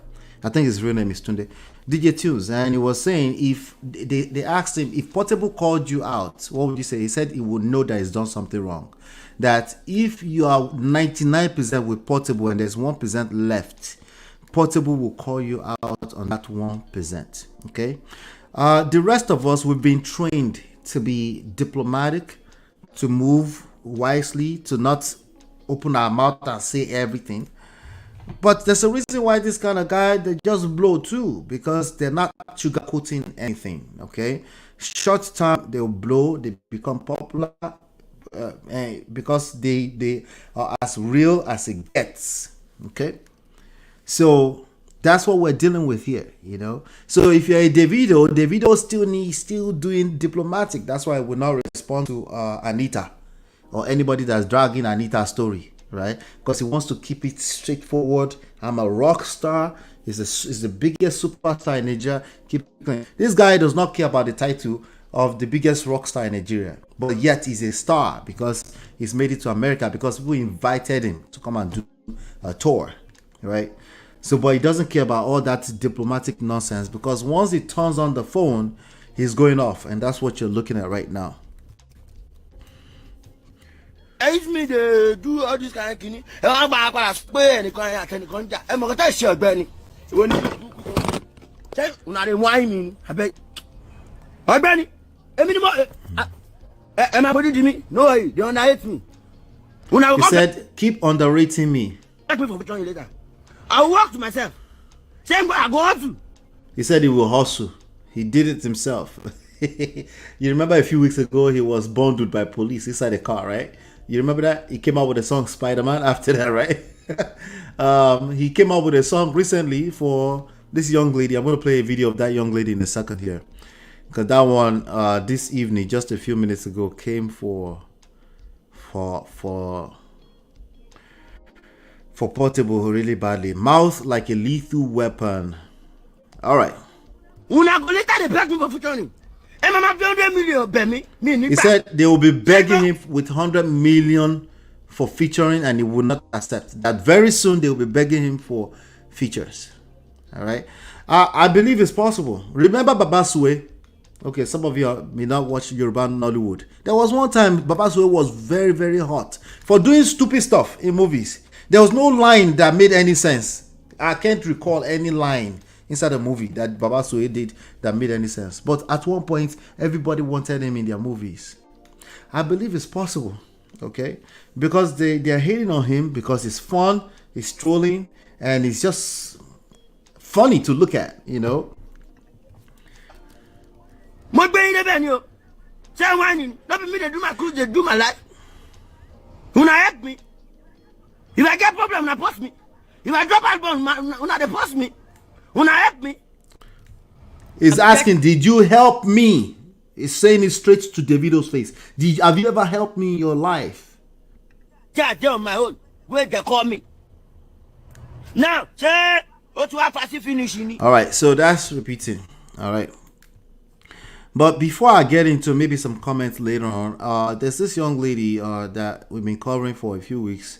I think his real name is Tunde. DJ Tunes, and he was saying if they asked him if Portable called you out, what would you say? He said he would know that he's done something wrong. That if you are 99% with Portable and there's 1% left, Portable will call you out on that 1%. Okay. The rest of us, we've been trained to be diplomatic, to move wisely, to not open our mouth and say everything. But there's a reason why this kind of guy, they just blow too, because they're not sugarcoating anything. Okay, short term they'll blow, they become popular, because they are as real as it gets. Okay, so that's what we're dealing with here, you know. So if you're a Davido still doing diplomatic. That's why I will not respond to Anita or anybody that's dragging Anita's story, right? Because he wants to keep it straightforward. I'm a rock star. He's the biggest superstar in Nigeria. This guy does not care about the title of the biggest rock star in Nigeria, but yet he's a star because he's made it to America, because people invited him to come and do a tour, right? So, but he doesn't care about all that diplomatic nonsense, because once he turns on the phone, he's going off, and that's what you're looking at right now. It's me to do all this kind of thing. I'm about to spray any kind of thing. I'm going to share Benny. When you not whining, I bet. I Benny, am I body to me? No, you don't hate me. He said, keep underrating me. Ask me for return later. I'll walk to myself. Same way I go hustle. He said he will hustle. He did it himself. You remember a few weeks ago, he was bundled by police inside a car, right? You remember that? He came out with the song Spider-Man after that, right? He came out with a song recently for this young lady. I'm going to play a video of that young lady in a second here. Because that one, this evening, just a few minutes ago, came for Portable really badly. Mouth like a lethal weapon. All right. He said they will be begging him with 100 million for featuring, and he would not accept that. Very soon they will be begging him for features. All right. I believe it's possible. Remember Babasue? Okay, some of you may not watch Yoruba Nollywood. There was one time Babasue was very, very hot for doing stupid stuff in movies. There was no line that made any sense. I can't recall any line inside a movie that Babasue did that made any sense. But at one point, everybody wanted him in their movies. I believe it's possible, okay? Because they are hating on him because it's fun, it's trolling, and it's just funny to look at, you know? Say whining. Not me they do my cruise, they do my life. Una help me. If I get problem, una post me. If I drop album, una they post me. Una help me. He's asking, did you help me? He's saying it straight to Davido's face. Have you ever helped me in your life? Yeah, on my own. Where they call me. Now, say, what you have to finish. All right, so that's repeating. All right. But before I get into maybe some comments later on, there's this young lady that we've been covering for a few weeks.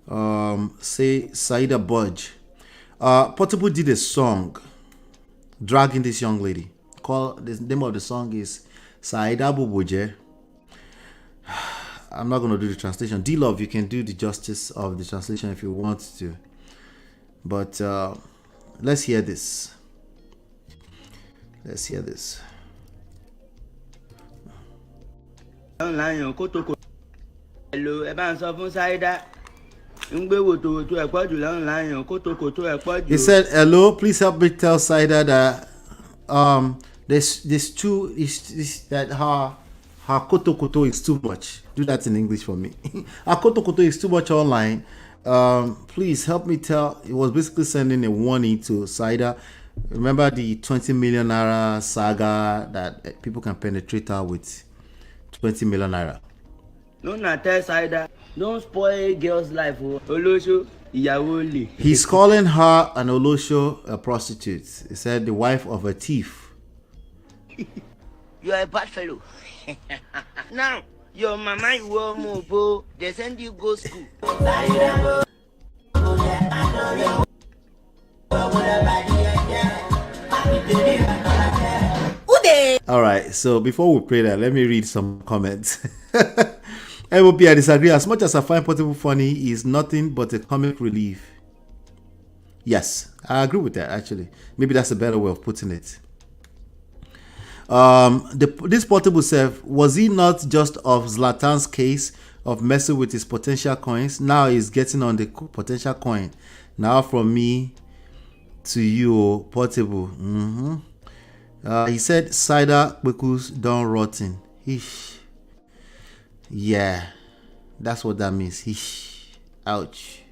Saida Budge. Portable did a song dragging this young lady. The name of the song is Saida Bubuje. I'm not going to do the translation. D-Love, you can do the justice of the translation if you want to. But let's hear this. Let's hear this. Hello, he said, hello, please help me tell Saida that there's two is that her koto is too much. Do that in English for me. Her koto is too much online. Please help me tell. It was basically sending a warning to Saida. Remember the 20 million naira saga that people can penetrate her with 20 million naira. No, not tell Saida. Don't spoil girl's life. Olosho, ìyàwó le. He's calling her an Olosho, a prostitute. He said the wife of a thief. You are a bad fellow. Now, your mama you will move. They send you go school. All right, so before we pray that, let me read some comments. MOP, I disagree. As much as I find Portable funny, he is nothing but a comic relief. Yes, I agree with that, actually. Maybe that's a better way of putting it. This Portable self, was he not just of Zlatan's case of messing with his potential coins? Now he's getting on the potential coin. Now from me to you, Portable. He said Saida Bekus done rotten. Eesh. Yeah, that's what that means. Eesh. Ouch.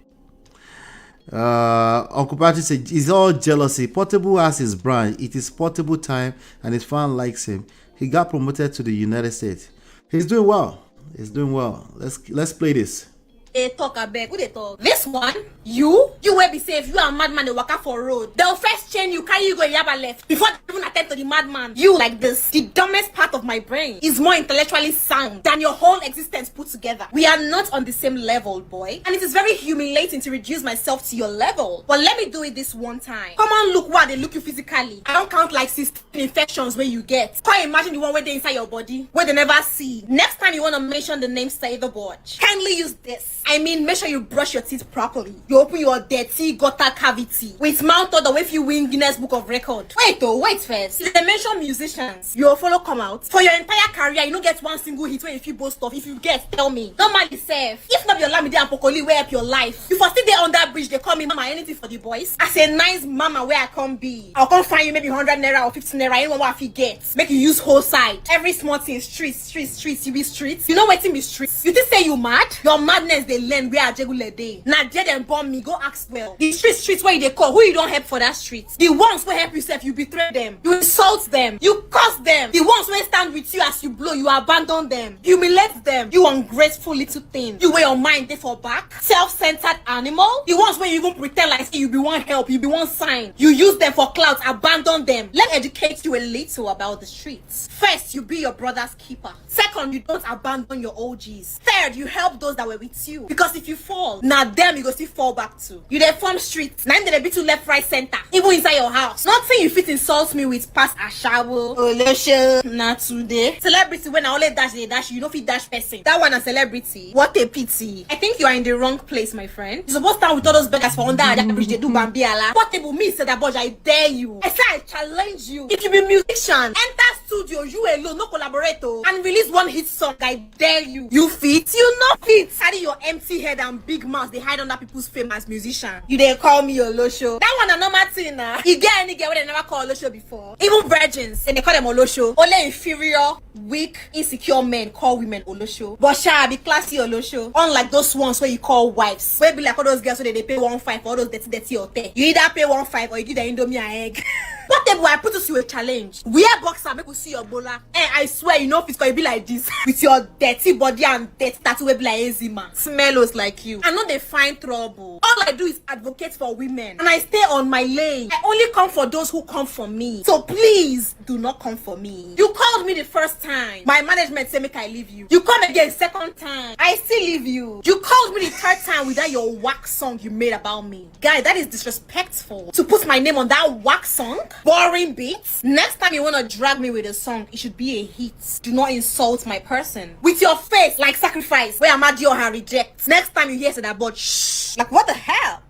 Uncle Patrick said it's all jealousy. Portable has his brand. It is Portable time and his fan likes him. He got promoted to the United States. He's doing well. He's doing well. Let's play this. They talk abeg. Who they talk? This one? You will be safe. You are a madman. They walk out for road. They'll first chain you, carry you go yaba left before they even attend to the madman. You like this. The dumbest part of my brain is more intellectually sound than your whole existence put together. We are not on the same level, boy, and it is very humiliating to reduce myself to your level. But let me do it this one time. Come on, look what they look you physically. I don't count like 16 infections where you get. Can't imagine the one where they inside your body where they never see. Next time you want to mention the name Saida Borch, kindly use this. I mean, make sure you brush your teeth properly. You open your dirty gutter cavity with mouth odor if you win Guinness Book of Record. Wait first. If they mention musicians, you'll follow come out. For your entire career, you don't get one single hit where if you boast off. If you get, tell me. Normally safe. If not your Lamide and Pokoli way up your life. You for sit there on that bridge, they call me mama, anything for the boys. As a nice mama where I come be. I'll come find you maybe 100 naira or 50 naira, anyone what I get. Make you use whole side. Every small thing, streets. You be streets. You know what be streets? You think say you mad? Your madness they learn where Jegede dey. Now dead and bomb me, go ask well. The streets where they call, who you don't help for that street? The ones who help yourself, you betray them. You insult them. You curse them. The ones who stand with you as you blow, you abandon them. Humiliate them. You ungrateful little thing. You wear your mind there for back. Self-centered animal. The ones where you even pretend like you be one help, you be one sign. You use them for clout, abandon them. Let me educate you a little about the streets. First, you be your brother's keeper. Second, you don't abandon your OGs. Third, you help those that were with you. Because if you fall, now them you go still fall back to. You dey form streets. Now they be to left, right, center. Even inside your house. Nothing you fit insult me with past Ashawo, Olosho, not today. Celebrity when I only dash they dash you know fit dash person. That one a celebrity. What a pity. I think you are in the wrong place, my friend. You're supposed to stand with all those beggars for under that bridge they do Bambiala. Portable me said that boy, I dare you. I say I challenge you. If you be musician, enter studio, you alone, no collaborator, and release one hit song. I dare you. You fit? You not fit. Carry your empty head and big mouth they hide under people's fame as musician. You they call me Olosho. That one a normal thing now. You get any girl where they never call Olosho before. Even virgins and they call them Olosho. Only inferior, weak, insecure men call women Olosho. But sha be classy Olosho. Unlike those ones where you call wives. Where be like all those girls so they pay 1.5 for all those dirty hotel. You either pay 1.5 or you give the Indomie an egg. Whatever, I put us with a challenge. Wear boxer, make we see your bola. I swear, you know if it's gonna be like this. With your dirty body and dirty tattoo will be like eczema. Smellos like you. I know they find trouble. All I do is advocate for women. And I stay on my lane. I only come for those who come for me. So please, do not come for me. You called me the first time. My management say make I leave you. You come again second time. I still leave you. You called me the third time with that your wax song you made about me. Guy, that is disrespectful. To put my name on that wax song? Boring beats. Next time you want to drag me with a song, it should be a hit. Do not insult my person. With your face like sacrifice, where Amadio and reject. Next time you hear that about shh. Like what the hell?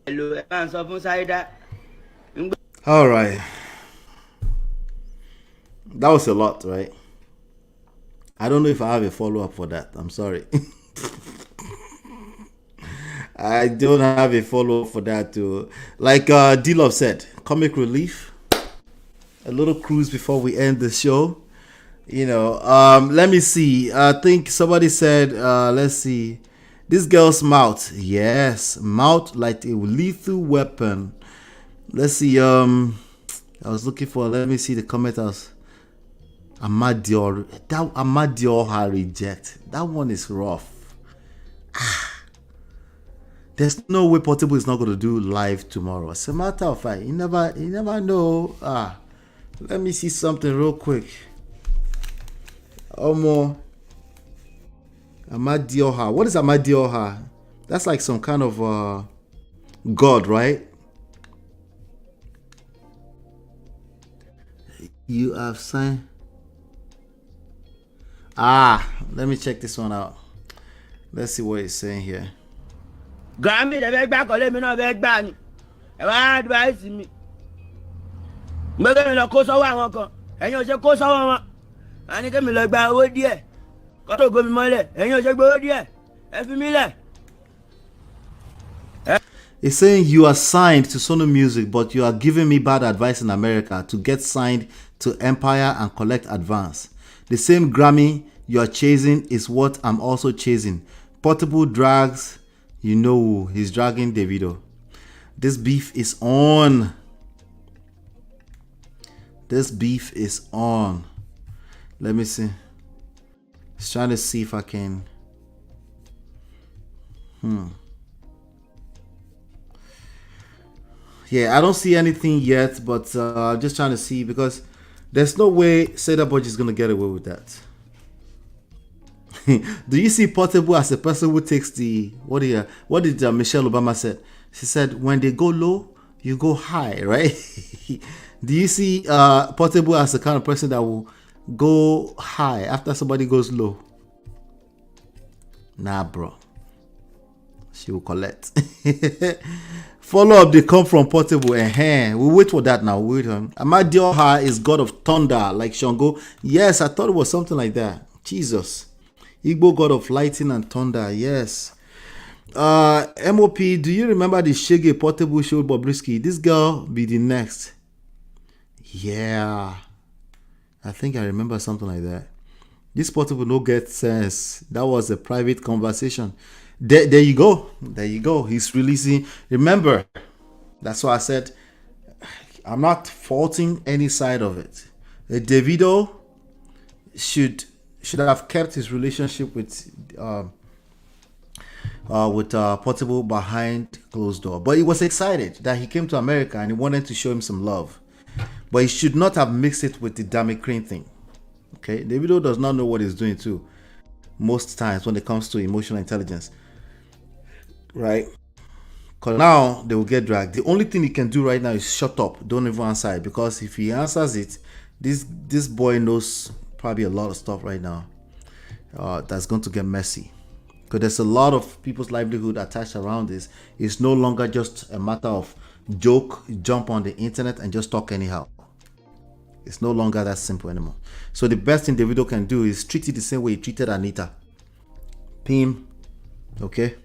Hello, Saida. All right. That was a lot, right? I don't know if I have a follow-up for that. I'm sorry. I don't have a follow-up for that too. Like D-Love said, comic relief. A little cruise before we end the show. You know, let me see. I think somebody said, let's see. This girl's mouth. Yes, mouth like a lethal weapon. Let's see. I was looking for, let me see the comment else. Amadio, her reject. That one is rough. there's no way Portable is not going to do live tomorrow. As a matter of fact, you never know. Let me see something real quick. Omo, Amadioha. What is Amadioha? That's like some kind of god, right? You have signed. Let me check this one out. Let's see what it's saying here. Grammy, the beg back, or let me know beg back. I advise me. Make me look close over, and you just close over. And you can me look back, oh dear. Got to go me money, and you just go dear. Every minute. It's saying you are signed to Sony Music, but you are giving me bad advice in America to get signed to Empire and collect advance. The same Grammy you are chasing is what I'm also chasing. Portable drags, you know who. He's dragging Davido. This beef is on. This beef is on. Let me see. Just trying to see if I can. Yeah, I don't see anything yet, but I'm just trying to see because there's no way Saida Budgie is gonna get away with that. Do you see Portable as a person who takes the what did Michelle Obama said? She said when they go low, you go high, right? Do you see Portable as the kind of person that will go high after somebody goes low? Nah, bro. She will collect. Follow up, they come from Portable. We wait for that now. Wait on. Amadioha is god of thunder, like Shango. Yes, I thought it was something like that. Jesus. Igbo god of lightning and thunder. Yes. MOP, do you remember the Shege Portable show Bobrisky? This girl be the next. Yeah. I think I remember something like that. This Portable no get sense. That was a private conversation. There you go. There you go. He's releasing. Remember, that's why I said I'm not faulting any side of it. Davido should have kept his relationship with Portable behind closed door. But he was excited that he came to America and he wanted to show him some love. But he should not have mixed it with the Dami Crane thing. Okay, Davido does not know what he's doing too. Most times when it comes to emotional intelligence. Right? Because now they will get dragged. The only thing he can do right now is shut up. Don't even answer it. Because if he answers it, this boy knows probably a lot of stuff right now. That's going to get messy. Because there's a lot of people's livelihood attached around this. It's no longer just a matter of joke, jump on the internet and just talk anyhow. It's no longer that simple anymore. So the best thing Davido can do is treat it the same way he treated Anita. Pim. Okay?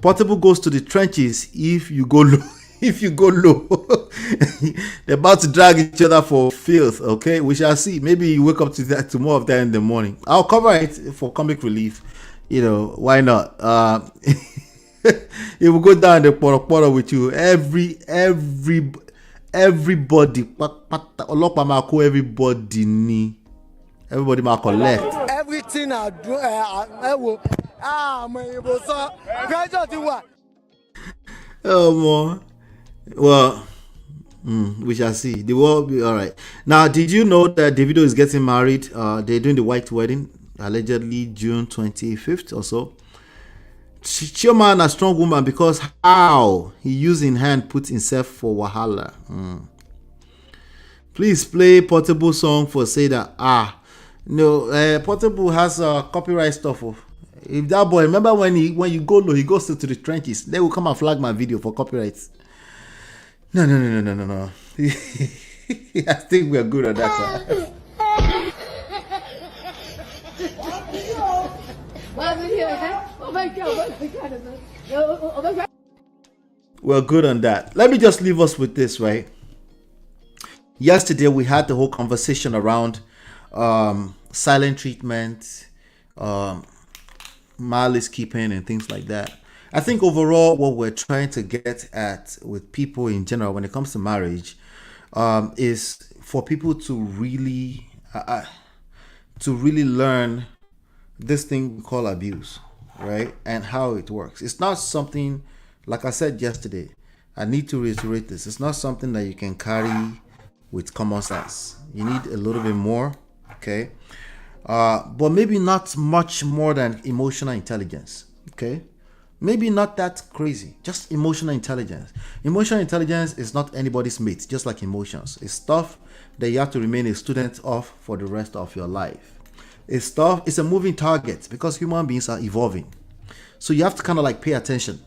Portable goes to the trenches if you go low. If you go low. They're about to drag each other for filth. Okay? We shall see. Maybe you wake up to that, to more of that in the morning. I'll cover it for comic relief. You know, why not? It will go down the poro with you. Everybody ma collect. Everything I do, I will. Oh man. Well, we shall see. The world will be all right. Now, did you know that Davido is getting married? They're doing the white wedding, allegedly June 25th or so. Chioma, a strong woman, because how he used in hand put himself for wahala. Please play Portable song for Saida. No, Portable has copyright stuff. If that boy, remember when you go low, he goes to the trenches. They will come and flag my video for copyrights. No. I think we are good at that. We're good on that. Let me just leave us with this, right? Yesterday we had the whole conversation around silent treatment, malice keeping and things like that. I think overall what we're trying to get at with people in general when it comes to marriage is for people to really learn this thing we call abuse, right? And how it works. It's not something like I said yesterday, I need to reiterate this. It's not something that you can carry with common sense. You need a little bit more, okay? But maybe not much more than emotional intelligence, okay? Maybe not that crazy, just emotional intelligence. Emotional intelligence is not anybody's mate, just like emotions. It's stuff that you have to remain a student of for the rest of your life. It's a moving target because human beings are evolving. So you have to kind of like pay attention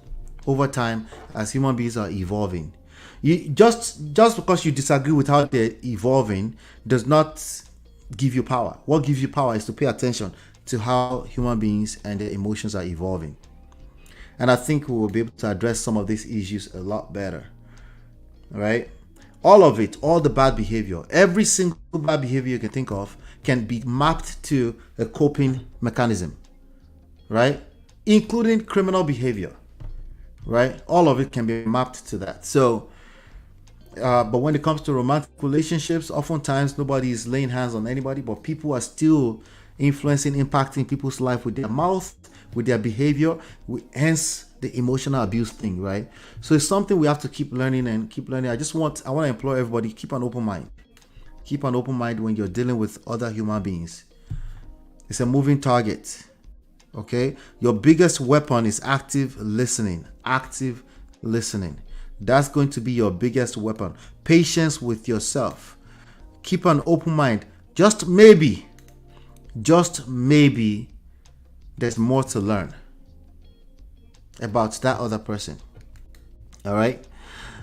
over time as human beings are evolving. You just because you disagree with how they're evolving does not give you power. What gives you power is to pay attention to how human beings and their emotions are evolving. And I think we will be able to address some of these issues a lot better. Right? All of it, all the bad behavior, every single bad behavior you can think of can be mapped to a coping mechanism. Right? Including criminal behavior. Right? All of it can be mapped to that. So, but when it comes to romantic relationships, oftentimes nobody is laying hands on anybody, but people are still influencing, impacting people's life with their mouth, with their behavior, hence the emotional abuse thing, right? So it's something we have to keep learning and keep learning. I want to implore everybody, keep an open mind. Keep an open mind when you're dealing with other human beings. It's a moving target. Okay? Your biggest weapon is active listening. Active listening. That's going to be your biggest weapon. Patience with yourself. Keep an open mind. Just maybe, there's more to learn about that other person. All right?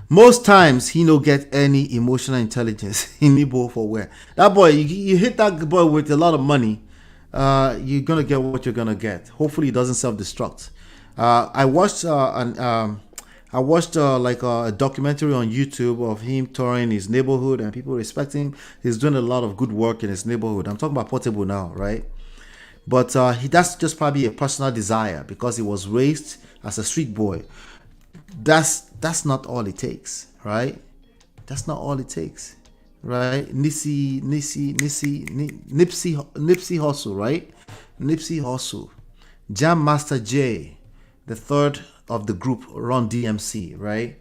Most times, he no get any emotional intelligence in Igbo for where. That boy, you hit that boy with a lot of money, you're going to get what you're going to get. Hopefully, he doesn't self-destruct. I watched a documentary on YouTube of him touring his neighborhood and people respect him. He's doing a lot of good work in his neighborhood. I'm talking about Portable now, right? But that's just probably a personal desire because he was raised as a street boy. That's not all it takes, right? That's not all it takes, right? Nipsey Hussle, right? Nipsey Hussle, Jam Master Jay, the third of the group, Run DMC, right?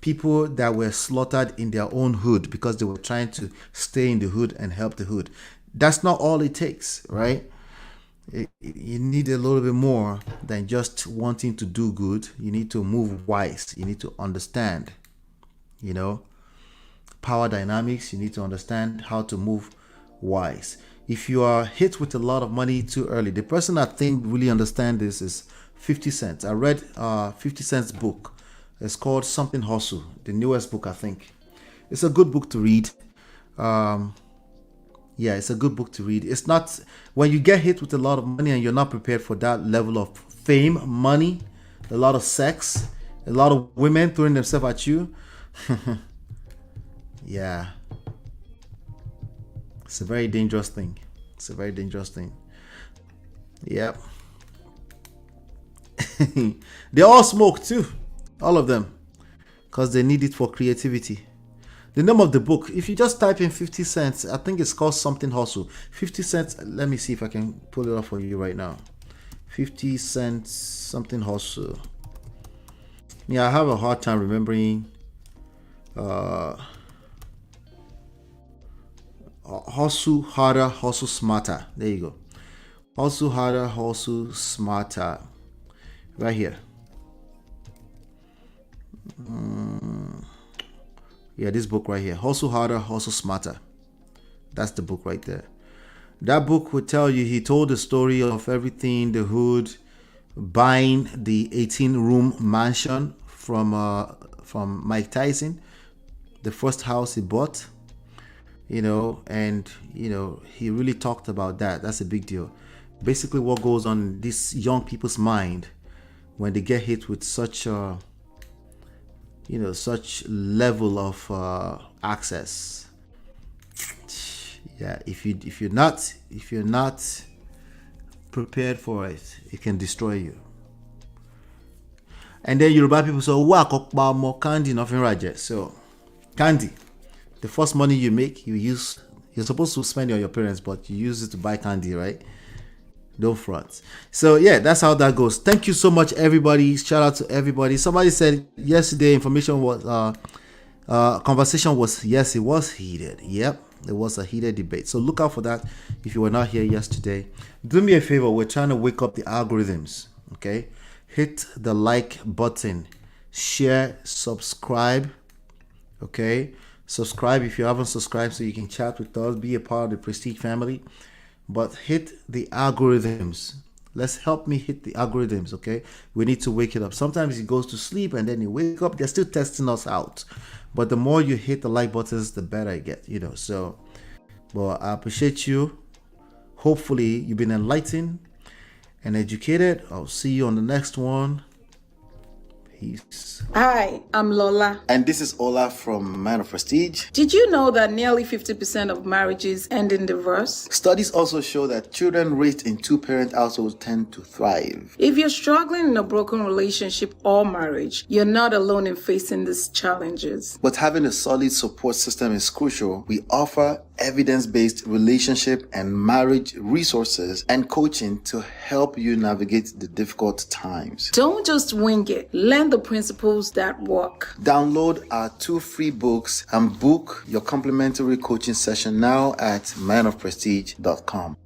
People that were slaughtered in their own hood because they were trying to stay in the hood and help the hood. That's not all it takes, right? You need a little bit more than just wanting to do good. You need to move wise. You need to understand, power dynamics. You need to understand how to move wise. If you are hit with a lot of money too early, the person I think really understand this is 50 Cent. I read 50 Cent's book. It's called Something Hustle, the newest book, I think. It's a good book to read. It's a good book to read. It's not, when you get hit with a lot of money and you're not prepared for that level of fame, money, a lot of sex, a lot of women throwing themselves at you. Yeah. It's a very dangerous thing. Yep. They all smoke too. All of them. Because they need it for creativity. The name of the book, if you just type in 50 Cents, I think it's called Something Hustle. 50 Cents, let me see if I can pull it up for you right now. 50 Cents, Something Hustle. Yeah, I have a hard time remembering. Hustle harder, hustle smarter. There you go. Hustle harder, hustle smarter. Right here. Yeah, this book right here. Hustle harder, hustle smarter. That's the book right there. That book would tell you, he told the story of everything, the hood, buying the 18-room mansion from Mike Tyson, the first house he bought, he really talked about that. That's a big deal. Basically, what goes on in these young people's mind when they get hit with such such level of access. Yeah, if you're not prepared for it, it can destroy you. And then Yoruba people say, more candy, nothing right. So candy, the first money you make, you're supposed to spend it on your parents, but you use it to buy candy, right? Don't front. So yeah, that's how that goes. Thank you so much, everybody. Shout out to everybody. Somebody said yesterday information was conversation was, yes, it was heated. Yep, it was a heated debate. So look out for that if you were not here yesterday. Do me a favor, we're trying to wake up the algorithms. Okay, hit the like button, share, subscribe. Okay, subscribe if you haven't subscribed so you can chat with us, be a part of the Prestige family. But hit the algorithms. Let's help me hit the algorithms, okay? We need to wake it up. Sometimes it goes to sleep and then you wake up. They're still testing us out. But the more you hit the like buttons, the better I get, you know. So, well, I appreciate you. Hopefully, you've been enlightened and educated. I'll see you on the next one. Peace. Hi, I'm Lola. And this is Ola from Man of Prestige. Did you know that nearly 50% of marriages end in divorce? Studies also show that children raised in two-parent households tend to thrive. If you're struggling in a broken relationship or marriage, you're not alone in facing these challenges. But having a solid support system is crucial. We offer evidence-based relationship and marriage resources and coaching to help you navigate the difficult times. Don't just wing it. Learn the principles that work. Download our 2 free books and book your complimentary coaching session now at manofprestige.com.